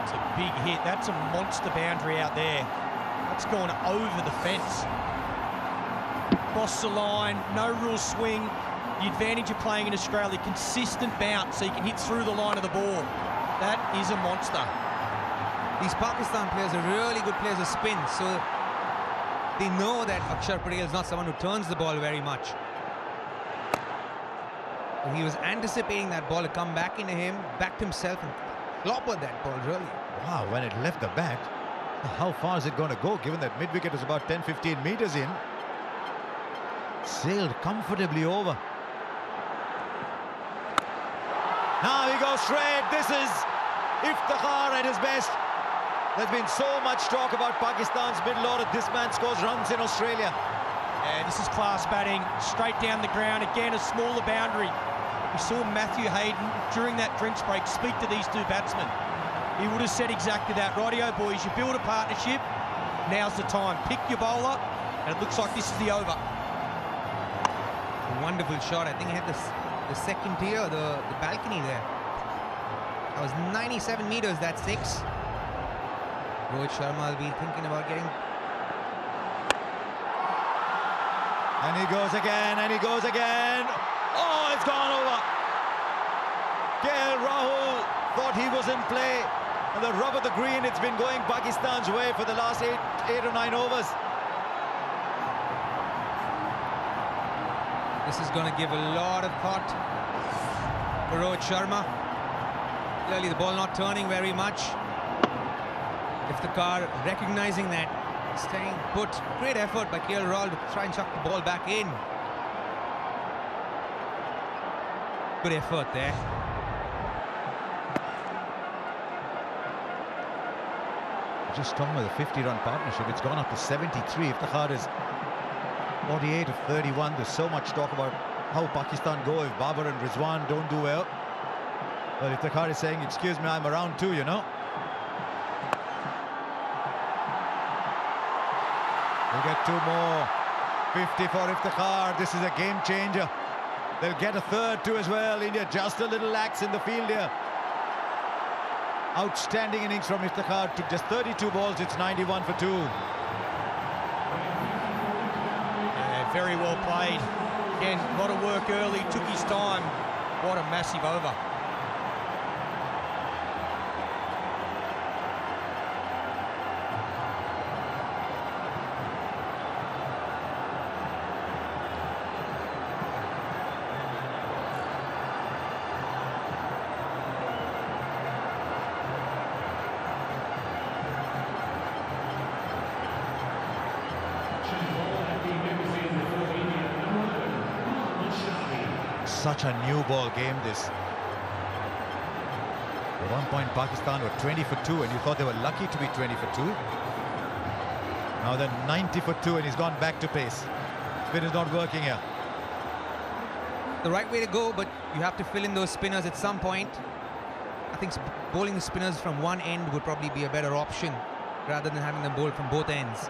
Speaker 31: It's a big hit. That's a monster boundary out there. That's gone over the fence. Cross the line, no real swing. The advantage of playing in Australia, consistent bounce, so you can hit through the line of the ball. That is a monster.
Speaker 32: These Pakistan players are really good players of spin, so they know that Akshar Patel is not someone who turns the ball very much. So he was anticipating that ball to come back into him, backed himself and clobbered that ball, really.
Speaker 7: Wow, when it left the bat, how far is it going to go, given that mid-wicket was about 10-15 meters in? Sailed comfortably over. Now he goes straight. This is Iftikhar at his best. There's been so much talk about Pakistan's middle order. This man scores runs in Australia.
Speaker 31: Yeah, this is class batting, straight down the ground. Again, a smaller boundary. We saw Matthew Hayden during that drinks break speak to these 2 batsmen. He would have said exactly that. Rightio, boys, you build a partnership. Now's the time. Pick your bowler, and it looks like this is the over.
Speaker 32: A wonderful shot. I think he had the second tier, the balcony there. That was 97 meters, that's 6. Rohit Sharma will be thinking about getting...
Speaker 7: And he goes again, and he goes again. Oh, it's gone over. KL Rahul thought he was in play. And the rub of the green, it's been going Pakistan's way for the last 8 or 9 overs.
Speaker 32: This is going to give a lot of thought for Rohit Sharma. Clearly the ball not turning very much. Iftikhar recognizing that, staying put. Great effort by KL Rahul to try and chuck the ball back in. Good effort there.
Speaker 7: Just talking about the 50-run partnership, it's gone up to 73. Iftikhar is 48 of 31. There's so much talk about how Pakistan go if Babar and Rizwan don't do well. Well, Iftikhar is saying, excuse me, I'm around too, you know. We'll get 2 more. 50 for Iftikhar. This is a game changer. They'll get a 3rd too as well. India just a little lax in the field here. Outstanding innings from Iftikhar. Took just 32 balls. It's 91 for 2.
Speaker 31: Yeah, very well played. Again, a lot of work early, took his time. What a massive over.
Speaker 7: Such a new ball game, this. At one point, Pakistan were 20 for 2, and you thought they were lucky to be 20 for 2. Now they're 90 for 2, and he's gone back to pace. Spin is not working here.
Speaker 32: The right way to go, but you have to fill in those spinners at some point. I think bowling the spinners from one end would probably be a better option, rather than having them bowl from both ends.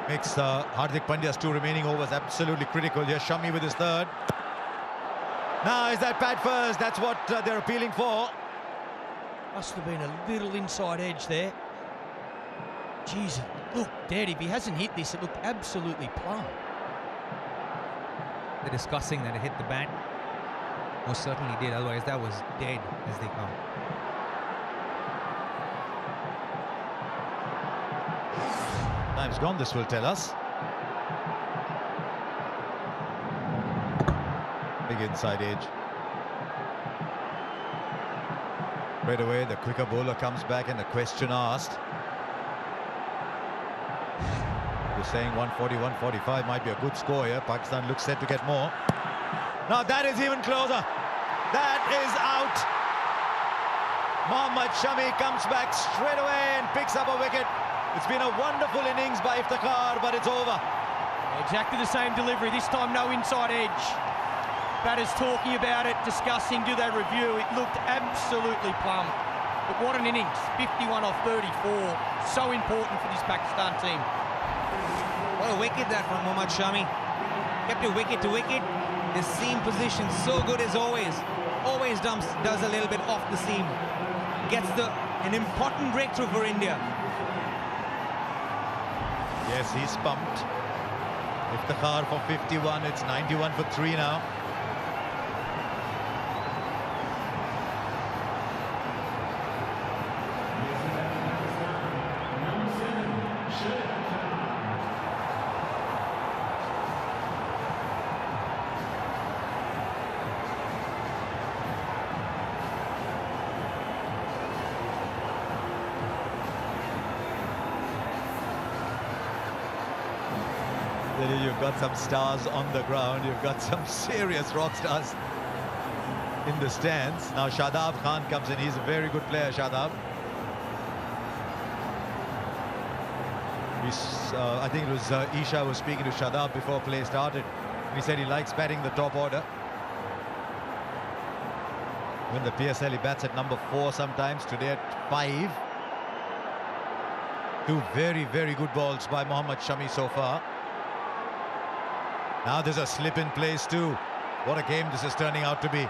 Speaker 7: Makes Hardik Pandya's 2 remaining overs absolutely critical. Here's Shami with his 3rd. Now is that pad first? That's what they're appealing for.
Speaker 31: Must have been a little inside edge there. Jeez, it looked dead. If he hasn't hit this, it looked absolutely plumb.
Speaker 32: They're discussing that it hit the bat. Most certainly did, otherwise that was dead as they come.
Speaker 7: Time's gone, this will tell us. Big inside edge. Right away, the quicker bowler comes back and the question asked.
Speaker 30: You're saying 140, 145 might be a good score here. Pakistan looks set to get more. Now that is even closer. That is out. Mohammad Shami comes back straight away and picks up a wicket. It's been a wonderful innings by Iftikhar, but it's over.
Speaker 31: Exactly the same delivery, this time no inside edge. Batters talking about it, discussing, do they review? It looked absolutely plumb. But what an innings, 51 off 34. So important for this Pakistan team.
Speaker 32: What a wicket that from Mohammad Shami. Kept it wicket to wicket. The seam position so good as always. Always does a little bit off the seam. Gets an important breakthrough for India.
Speaker 30: Yes, he's pumped. Iftikhar for 51. It's 91 for 3 now. You've got some stars on the ground. You've got some serious rock stars in the stands. Now Shadab Khan comes in. He's a very good player, Shadab. I think it was Isha was speaking to Shadab before play started. He said he likes batting the top order. When the PSL, he bats at number 4 sometimes. Today at 5. 2 very, very good balls by Mohammad Shami so far. Now there's a slip in place too. What a game this is turning out to be.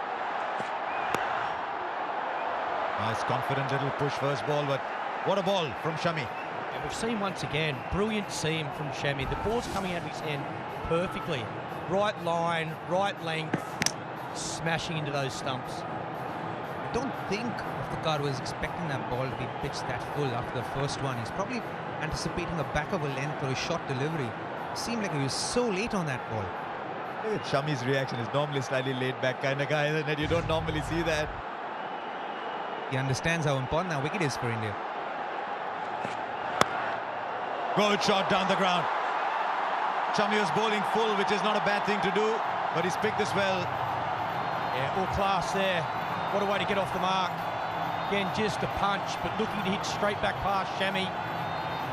Speaker 30: Nice confident little push first ball, but what a ball from Shami.
Speaker 31: And we've seen once again, brilliant seam from Shami. The ball's coming out of his hand perfectly. Right line, right length, smashing into those stumps.
Speaker 32: I don't think Iftikhar was expecting that ball to be pitched that full after the first one. He's probably anticipating a back of a length or a short delivery. Seemed like he was so late on that ball.
Speaker 30: Look at Shami's reaction. He's normally slightly laid back kind of guy, and you don't normally see that.
Speaker 32: He understands how important that wicket is for India.
Speaker 30: Good shot down the ground. Shami was bowling full, which is not a bad thing to do, but he's picked this well.
Speaker 31: Yeah, all class there. What a way to get off the mark. Again, just a punch, but looking to hit straight back past Shami.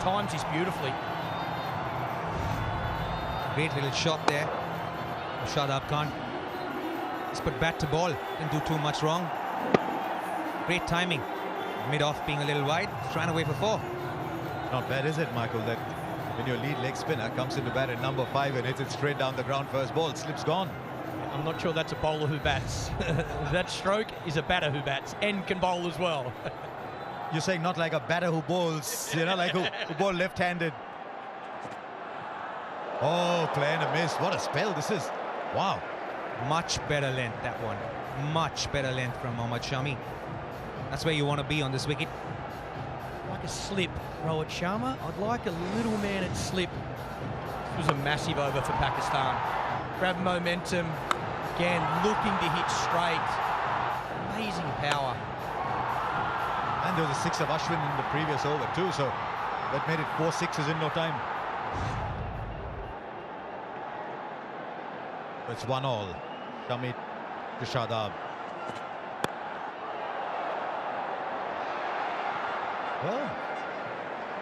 Speaker 31: Times this beautifully.
Speaker 32: Great little shot there. Shadab Khan. He's put bat to ball. Didn't do too much wrong. Great timing. Mid-off being a little wide. Trying to wait for 4.
Speaker 30: Not bad, is it, Michael, that when your lead leg spinner comes into bat at number 5 and hits it straight down the ground first ball, slip's gone.
Speaker 31: I'm not sure that's a bowler who bats. That stroke is a batter who bats and can bowl as well.
Speaker 30: You're saying not like a batter who bowls, you know, like who bowl left-handed. Oh, play and a miss. What a spell this is. Wow.
Speaker 32: Much better length, that one. Much better length from Mohammad Shami. That's where you want to be on this wicket.
Speaker 31: Like a slip, Rohit Sharma. I'd like a little man at slip. This was a massive over for Pakistan. Grab momentum. Again, looking to hit straight. Amazing power.
Speaker 30: And there was a 6 of Ashwin in the previous over too, so that made it 4 sixes in no time. It's 1-all. Shami to Shadab. Well,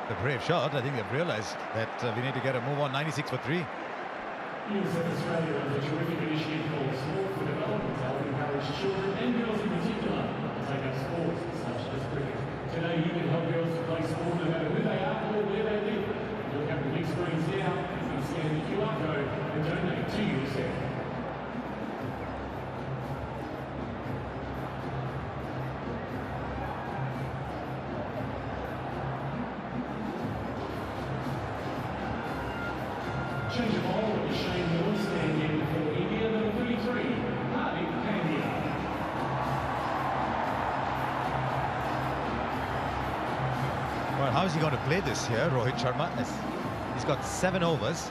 Speaker 30: the brave shot. I think they've realized that we need to get a move on. 96 for 3.
Speaker 2: Australia has a terrific initiative called Sport for Development to help encourage children and girls in particular to take up sports such as cricket. Today you can help girls to play sport no matter who they are or where they live. Look at the big screens now, you can scan the QR code and donate to UNICEF. Change of ball with the Shane Warne stand in for India, number 33, Hardik Pandya.
Speaker 30: Well, how is he going to play this here, Rohit Sharma? He's got 7 overs.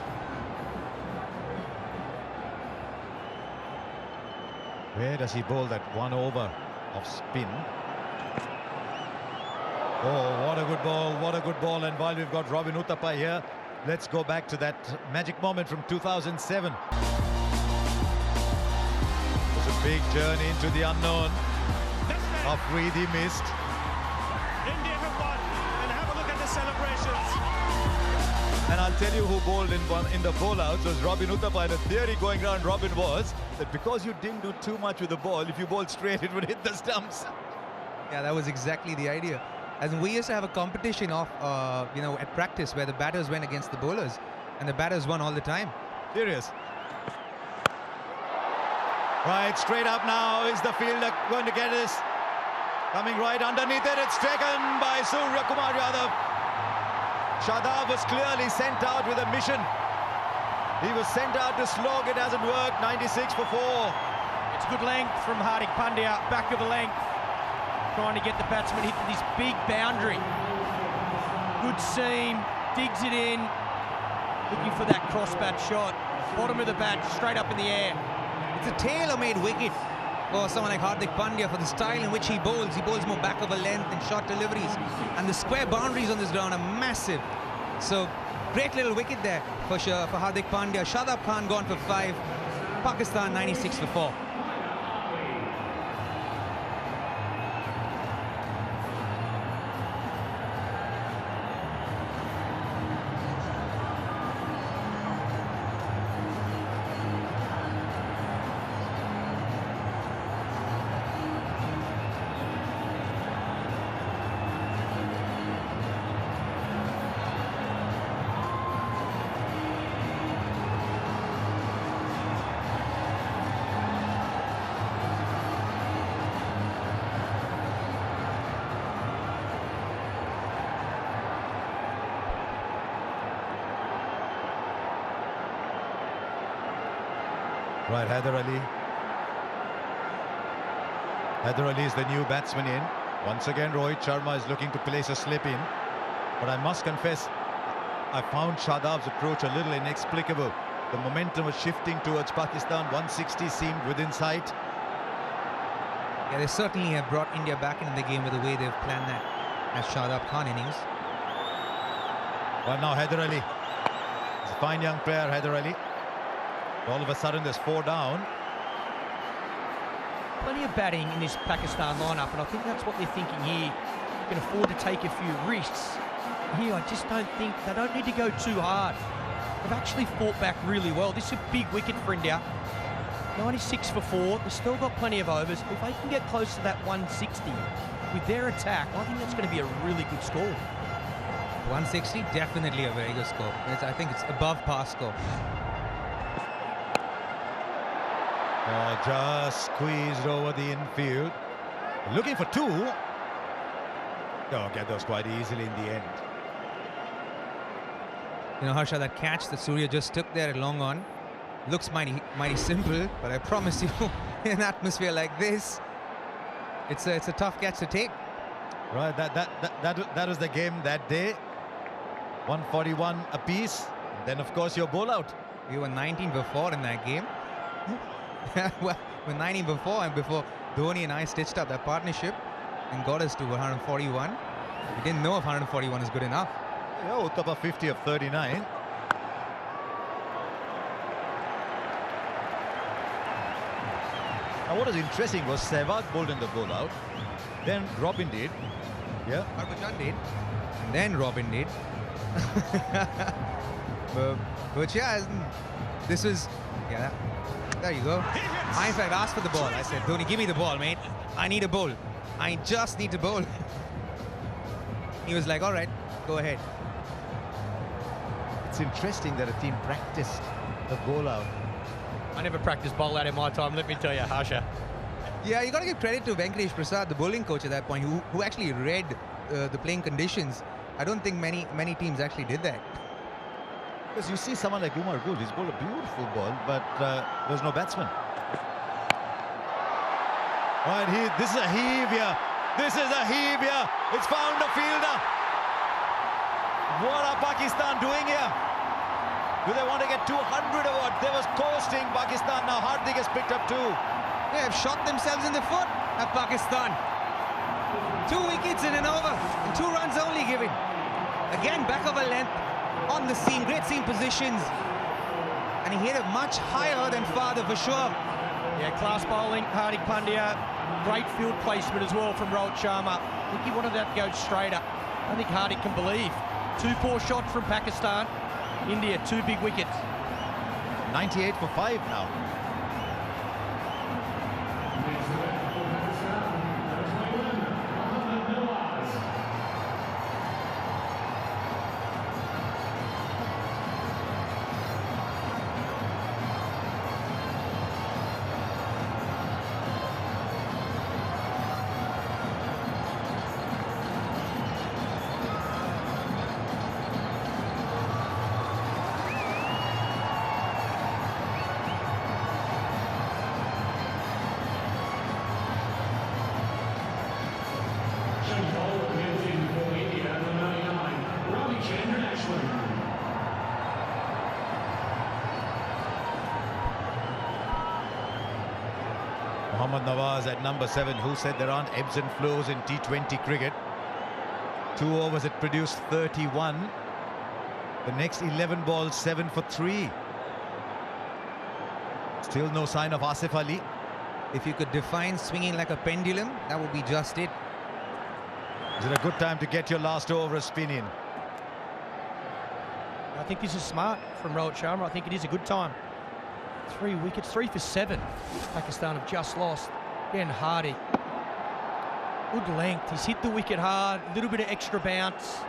Speaker 30: Where does he bowl that 1 over of spin? Oh, what a good ball, what a good ball. And while we've got Robin Uthappa here, let's go back to that magic moment from 2007. It was a big journey into the unknown. Afridi missed.
Speaker 31: India have won, and have a look at the celebrations.
Speaker 30: And I'll tell you who bowled in the bowlouts was Robin Uthappa. And the theory going around Robin was that because you didn't do too much with the ball, if you bowled straight, it would hit the stumps.
Speaker 32: Yeah, that was exactly the idea. As we used to have a competition of, at practice where the batters went against the bowlers, and the batters won all the time.
Speaker 30: Serious. Right, straight up now is the fielder going to get this. Coming right underneath it, it's taken by Surya Kumar Yadav. Shadab was clearly sent out with a mission. He was sent out to slog, it hasn't worked, 96 for 4.
Speaker 31: It's good length from Hardik Pandya, back of the length. Trying to get the batsman hit with this big boundary. Good seam, digs it in. Looking for that cross-bat shot. Bottom of the bat, straight up in the air.
Speaker 32: It's a tailor-made wicket for someone like Hardik Pandya for the style in which he bowls. He bowls more back of a length and short deliveries. And the square boundaries on this ground are massive. So, great little wicket there for Hardik Pandya. Shadab Khan gone for 5. Pakistan 96 for 4.
Speaker 30: Right, Haider Ali. Haider Ali is the new batsman in. Once again, Rohit Sharma is looking to place a slip in. But I must confess, I found Shadab's approach a little inexplicable. The momentum was shifting towards Pakistan. 160 seemed within sight.
Speaker 32: Yeah, they certainly have brought India back into the game with the way they've planned that as Shadab Khan innings.
Speaker 30: Well, now Haider Ali. He's a fine young player, Haider Ali. All of a sudden, there's 4 down.
Speaker 31: Plenty of batting in this Pakistan lineup, and I think that's what they're thinking here. You can afford to take a few risks. Here, I just don't think they don't need to go too hard. They've actually fought back really well. This is a big wicket for India. 96 for 4. They've still got plenty of overs. If they can get close to that 160 with their attack, I think that's going to be a really good score.
Speaker 32: 160, definitely a very good score. I think it's above par score.
Speaker 30: Oh, just squeezed over the infield. Looking for 2. Oh, get those quite easily in the end.
Speaker 32: You know, Harsha, that catch that Surya just took there at long on looks mighty simple, but I promise you, in an atmosphere like this, it's a tough catch to take.
Speaker 30: Right, that was the game that day. 141 apiece. And then, of course, your bowl out.
Speaker 32: We were 19 for 4 in that game. Well, we're 19 for 4, and before Dhoni and I stitched up that partnership and got us to 141. We didn't know if 141 is good enough.
Speaker 30: Yeah, Uthappa 50 of 39. Now, what was interesting was Sehwag bowled in the bowl out. Then Robin did. Yeah.
Speaker 32: Harbhajan did. And then Robin did. but yeah, this was... Yeah, there you go. I, in fact, asked for the ball. I said, Dhoni, give me the ball, mate. I need a bowl. I just need a bowl. He was like, all right, go ahead.
Speaker 30: It's interesting that a team practiced the bowl out.
Speaker 31: I never practiced bowl out in my time, let me tell you, Harsha.
Speaker 32: Yeah, you got to give credit to Venkatesh Prasad, the bowling coach at that point, who actually read the playing conditions. I don't think many teams actually did that.
Speaker 30: Because you see someone like Umar Gul, he's bowled a beautiful ball, but there's no batsman. Right, this is a heave here. This is a heave here. It's found a fielder. What are Pakistan doing here? Do they want to get 200 or what? They was coasting Pakistan. Now Hardik has picked up 2.
Speaker 32: They have shot themselves in the foot at Pakistan. 2 wickets in an over, and 2 runs only given. Again, back of a length. on the seam, great seam positions. And he hit it much higher than Father for sure.
Speaker 31: Yeah, class bowling, Hardik Pandya. Great field placement as well from Rohit Sharma. I think he wanted that to go straighter. I think Hardik can believe. 2 poor shots from Pakistan. India, 2 big wickets.
Speaker 30: 98 for 5 now. Mohammad Nawaz at number 7, who said there aren't ebbs and flows in T20 cricket. 2 overs it produced 31. The next 11 balls, 7 for 3. Still no sign of Asif Ali.
Speaker 32: If you could define swinging like a pendulum, that would be just it.
Speaker 30: Is it a good time to get your last over a spin in?
Speaker 31: I think this is smart from Rohit Sharma. I think it is a good time. 3 wickets, 3 for 7. Pakistan have just lost. Again, Hardik. Good length. He's hit the wicket hard. A little bit of extra bounce.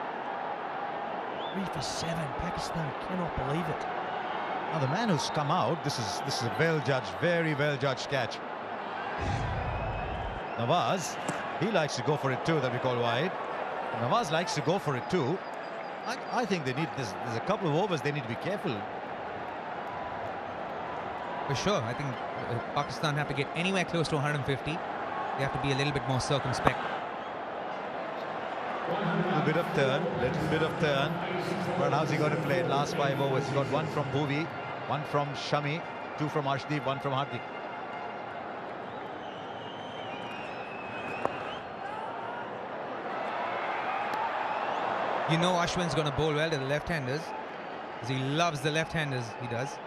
Speaker 31: 3 for 7. Pakistan cannot believe it.
Speaker 30: Now the man who's come out, this is a well-judged, very well-judged catch. Nawaz, he likes to go for it too, that we call wide. Nawaz likes to go for it too. I think they need this. There's a couple of overs they need to be careful.
Speaker 32: For sure. I think Pakistan have to get anywhere close to 150. They have to be a little bit more circumspect.
Speaker 30: Little bit of turn. But how's he going to play it? Last 5 overs. He got 1 from Bhuvi, 1 from Shami, 2 from Arshdeep, 1 from Hardik.
Speaker 32: You know Ashwin's going to bowl well to the left-handers, because he loves the left-handers, he does.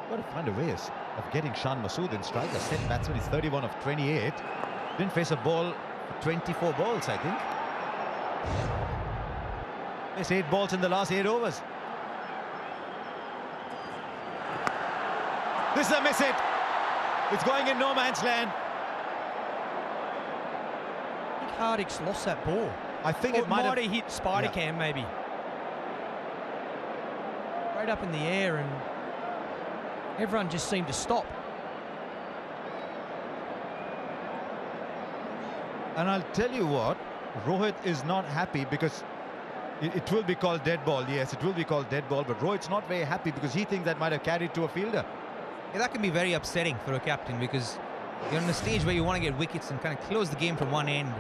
Speaker 30: Got to find a way of getting Shan Masood in strike. The set batsman is 31 of 28. Didn't face a ball for 24 balls, I think. Faced 8 balls in the last 8 overs. This is a miss hit. It's going in no man's land.
Speaker 31: I think Hardik's lost that ball.
Speaker 30: I think it might have
Speaker 31: hit Spider Cam, maybe. Right up in the air, and everyone just seemed to stop.
Speaker 30: And I'll tell you what, Rohit is not happy because it will be called dead ball. Yes, it will be called dead ball, but Rohit's not very happy because he thinks that might have carried to a fielder.
Speaker 32: Yeah, that can be very upsetting for a captain, because you're in a stage where you want to get wickets and kind of close the game from one end.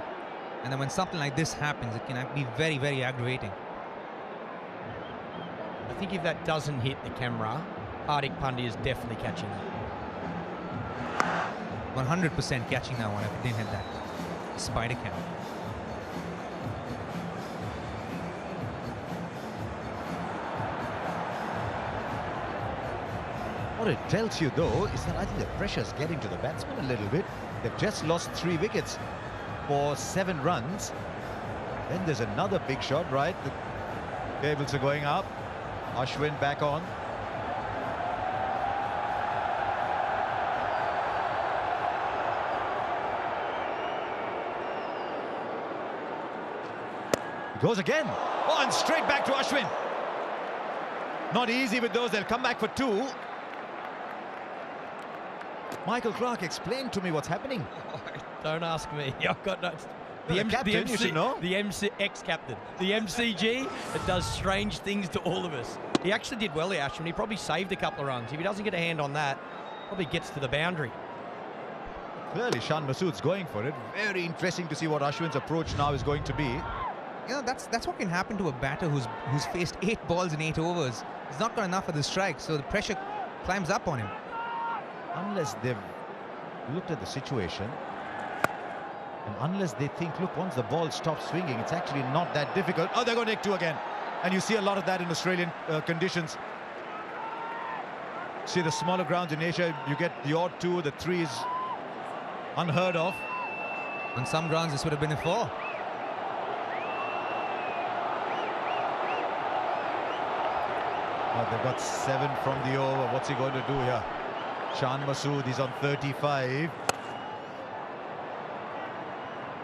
Speaker 32: And then when something like this happens, it can be very, very aggravating.
Speaker 31: I think if that doesn't hit the camera, Hardik Pandya is definitely catching it.
Speaker 32: 100% catching that one if it didn't hit that spider cam.
Speaker 30: What it tells you, though, is that I think the pressure's getting to the batsman a little bit. They've just lost 3 wickets for 7 runs. Then there's another big shot, right? The cables are going up. Ashwin back on. He goes again. Oh, and straight back to Ashwin. Not easy with those. They'll come back for 2. Michael Clark, explain to me what's happening.
Speaker 31: Don't ask me. I've got no...
Speaker 30: The captain, you should know.
Speaker 31: The ex-captain. The MCG, it does strange things to all of us. He actually did well there, Ashwin. He probably saved a couple of runs. If he doesn't get a hand on that, probably gets to the boundary.
Speaker 30: Clearly, Shan Masood's going for it. Very interesting to see what Ashwin's approach now is going to be.
Speaker 32: You know, that's what can happen to a batter who's faced 8 balls in 8 overs. He's not got enough of the strike, so the pressure climbs up on him.
Speaker 30: Unless they've looked at the situation. And unless they think, look, once the ball stops swinging, it's actually not that difficult. Oh, they're going to nick two again. And you see a lot of that in Australian conditions. See the smaller grounds in Asia, you get the odd two, the three is unheard of.
Speaker 32: On some grounds, this would have been a 4.
Speaker 30: Well, they've got 7 from the over. What's he going to do here? Shan Masood, he's on 35.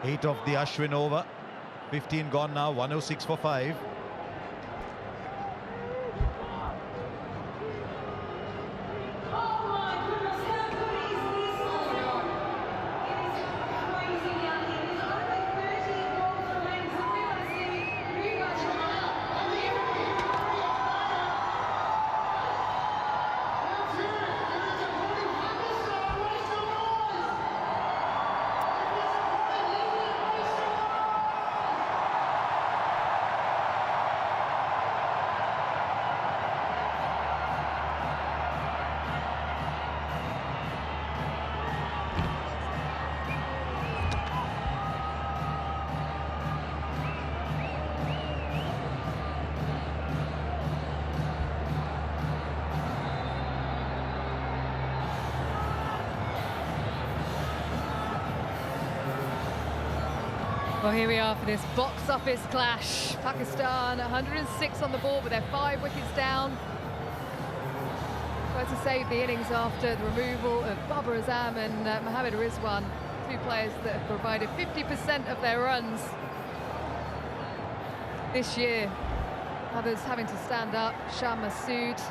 Speaker 30: 8 of the Ashwin over. 15 gone now, 106 for 5.
Speaker 8: Well, here we are for this box office clash. Pakistan 106 on the board, but they're 5 wickets down. Tries to save the innings after the removal of Babar Azam and Mohammad Rizwan, 2 players that have provided 50% of their runs this year. Others having to stand up. Shah Masood,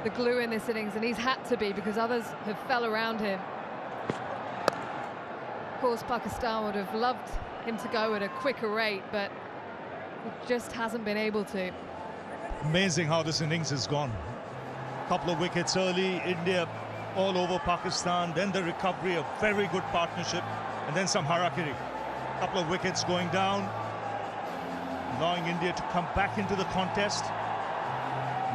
Speaker 8: the glue in this innings, and he's had to be because others have fell around him. Of course, Pakistan would have loved him to go at a quicker rate, but he just hasn't been able to.
Speaker 7: Amazing how this innings has gone. Couple of wickets early, India all over Pakistan, then the recovery, a very good partnership, and then some harakiri. Couple of wickets going down, allowing India to come back into the contest.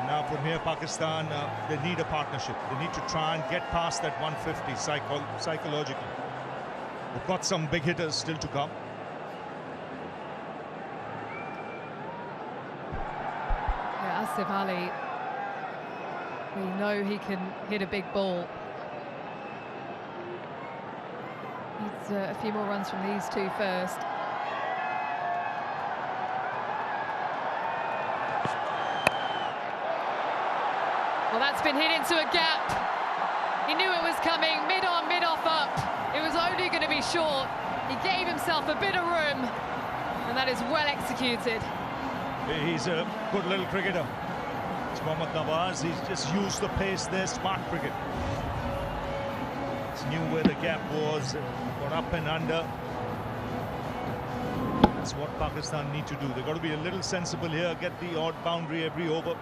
Speaker 7: Now from here, Pakistan, they need a partnership. They need to try and get past that 150 psychologically. We've got some big hitters still to come.
Speaker 8: Yeah, Asif Ali, we know he can hit a big ball. Needs a few more runs from these 2 first. Well, that's been hit into a gap. He knew it was coming, mid-on, mid-off up. It was only going to be short. He gave himself a bit of room, and that is well executed.
Speaker 7: He's a good little cricketer. It's Mohammad Nawaz. He's just used the pace there, smart cricket. He knew where the gap was, got up and under. That's what Pakistan need to do. They've got to be a little sensible here, get the odd boundary every over,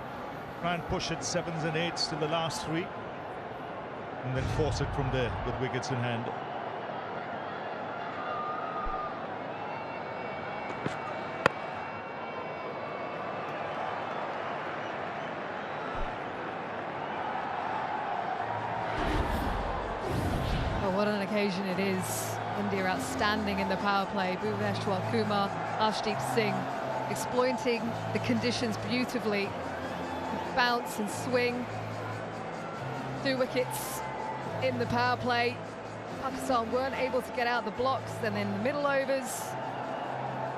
Speaker 7: try and push it 7s and 8s to the last 3, and then force it from there with wickets in hand.
Speaker 8: What an occasion it is. India outstanding in the power play. Bhuvneshwar Kumar, Arshdeep Singh exploiting the conditions beautifully. Bounce and swing. 2 wickets in the power play. Pakistan weren't able to get out the blocks. Then in the middle overs,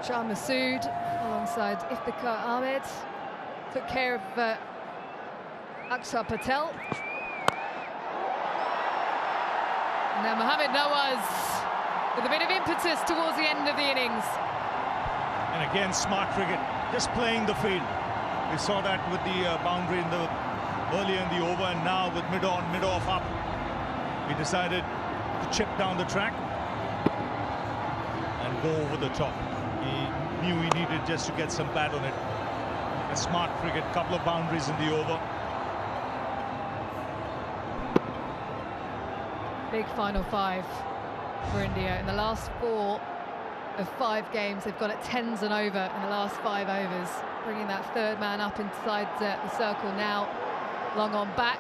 Speaker 8: Shah Masood alongside Iftikhar Ahmed took care of Akshar Patel. And now Mohammad Nawaz with a bit of impetus towards the end of the innings.
Speaker 7: And again, smart cricket, just playing the field. We saw that with the boundary in the earlier in the over, and now with mid-on, mid-off up. He decided to chip down the track and go over the top. He knew he needed just to get some bat on it. A smart cricket, couple of boundaries in the over.
Speaker 8: Big final 5 for India. In the last 4 of 5 games, they've got it 10s and over in the last 5 overs, bringing that 3rd man up inside the circle now. Long on back,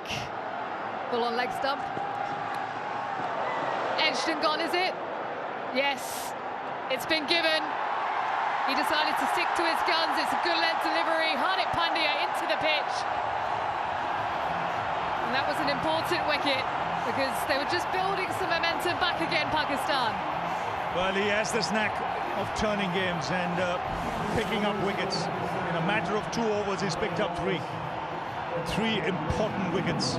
Speaker 8: full on leg stump. Edged and gone, is it? Yes, it's been given. He decided to stick to his guns. It's a good length delivery. Hardik Pandya into the pitch. And that was an important wicket because they were just building some momentum back again, Pakistan.
Speaker 7: Well, he has this knack of turning games and picking up wickets. In a matter of 2 overs, he's picked up 3. 3 important wickets.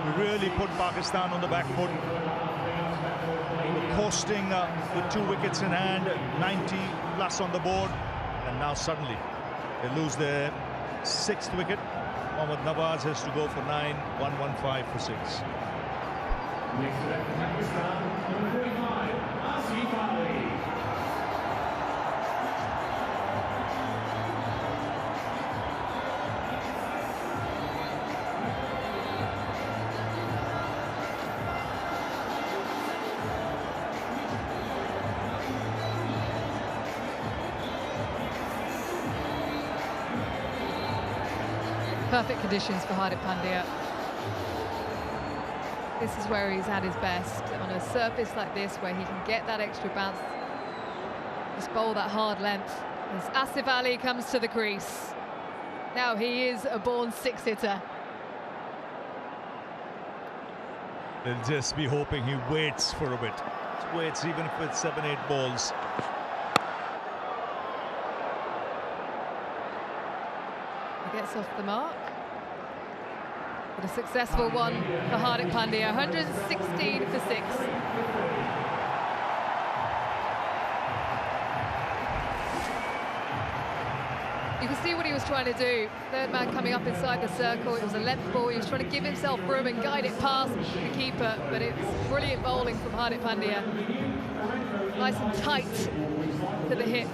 Speaker 7: He really put Pakistan on the back foot. They were coasting with 2 wickets in hand, 90 plus on the board, and now suddenly they lose their 6th wicket. Mohammad Nawaz has to go for 9, 115 for 6.
Speaker 2: Next up for Pakistan, number 35, Asif Ali.
Speaker 8: Perfect conditions for Hardik Pandya. This is where he's at his best, on a surface like this where he can get that extra bounce, just bowl that hard length. As Asif Ali comes to the crease. Now he is a born 6-hitter.
Speaker 7: They'll just be hoping he waits for a bit. Just waits even if it's 7-8 balls.
Speaker 8: He gets off the mark. But a successful one for Hardik Pandya, 116 for 6. You can see what he was trying to do. Third man coming up inside the circle. It was a length ball. He was trying to give himself room and guide it past the keeper. But it's brilliant bowling from Hardik Pandya. Nice and tight to the hip.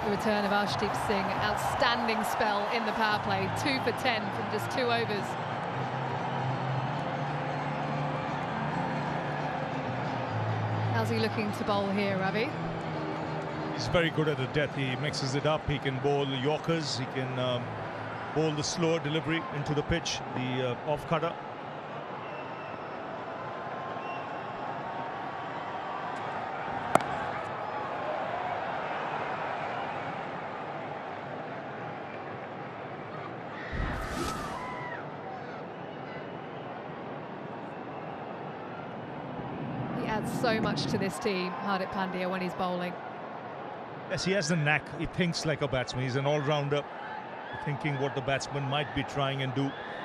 Speaker 8: The return of Arshdeep Singh, outstanding spell in the power play, 2 for 10 from just 2 overs. How's he looking to bowl here, Ravi?
Speaker 7: He's very good at the death. He mixes it up. He can bowl the Yorkers. He can bowl the slower delivery into the pitch, the off-cutter.
Speaker 8: Adds so much to this team, Hardik Pandya, when he's bowling.
Speaker 7: Yes, he has the knack. He thinks like a batsman. He's an all-rounder, thinking what the batsman might be trying and do.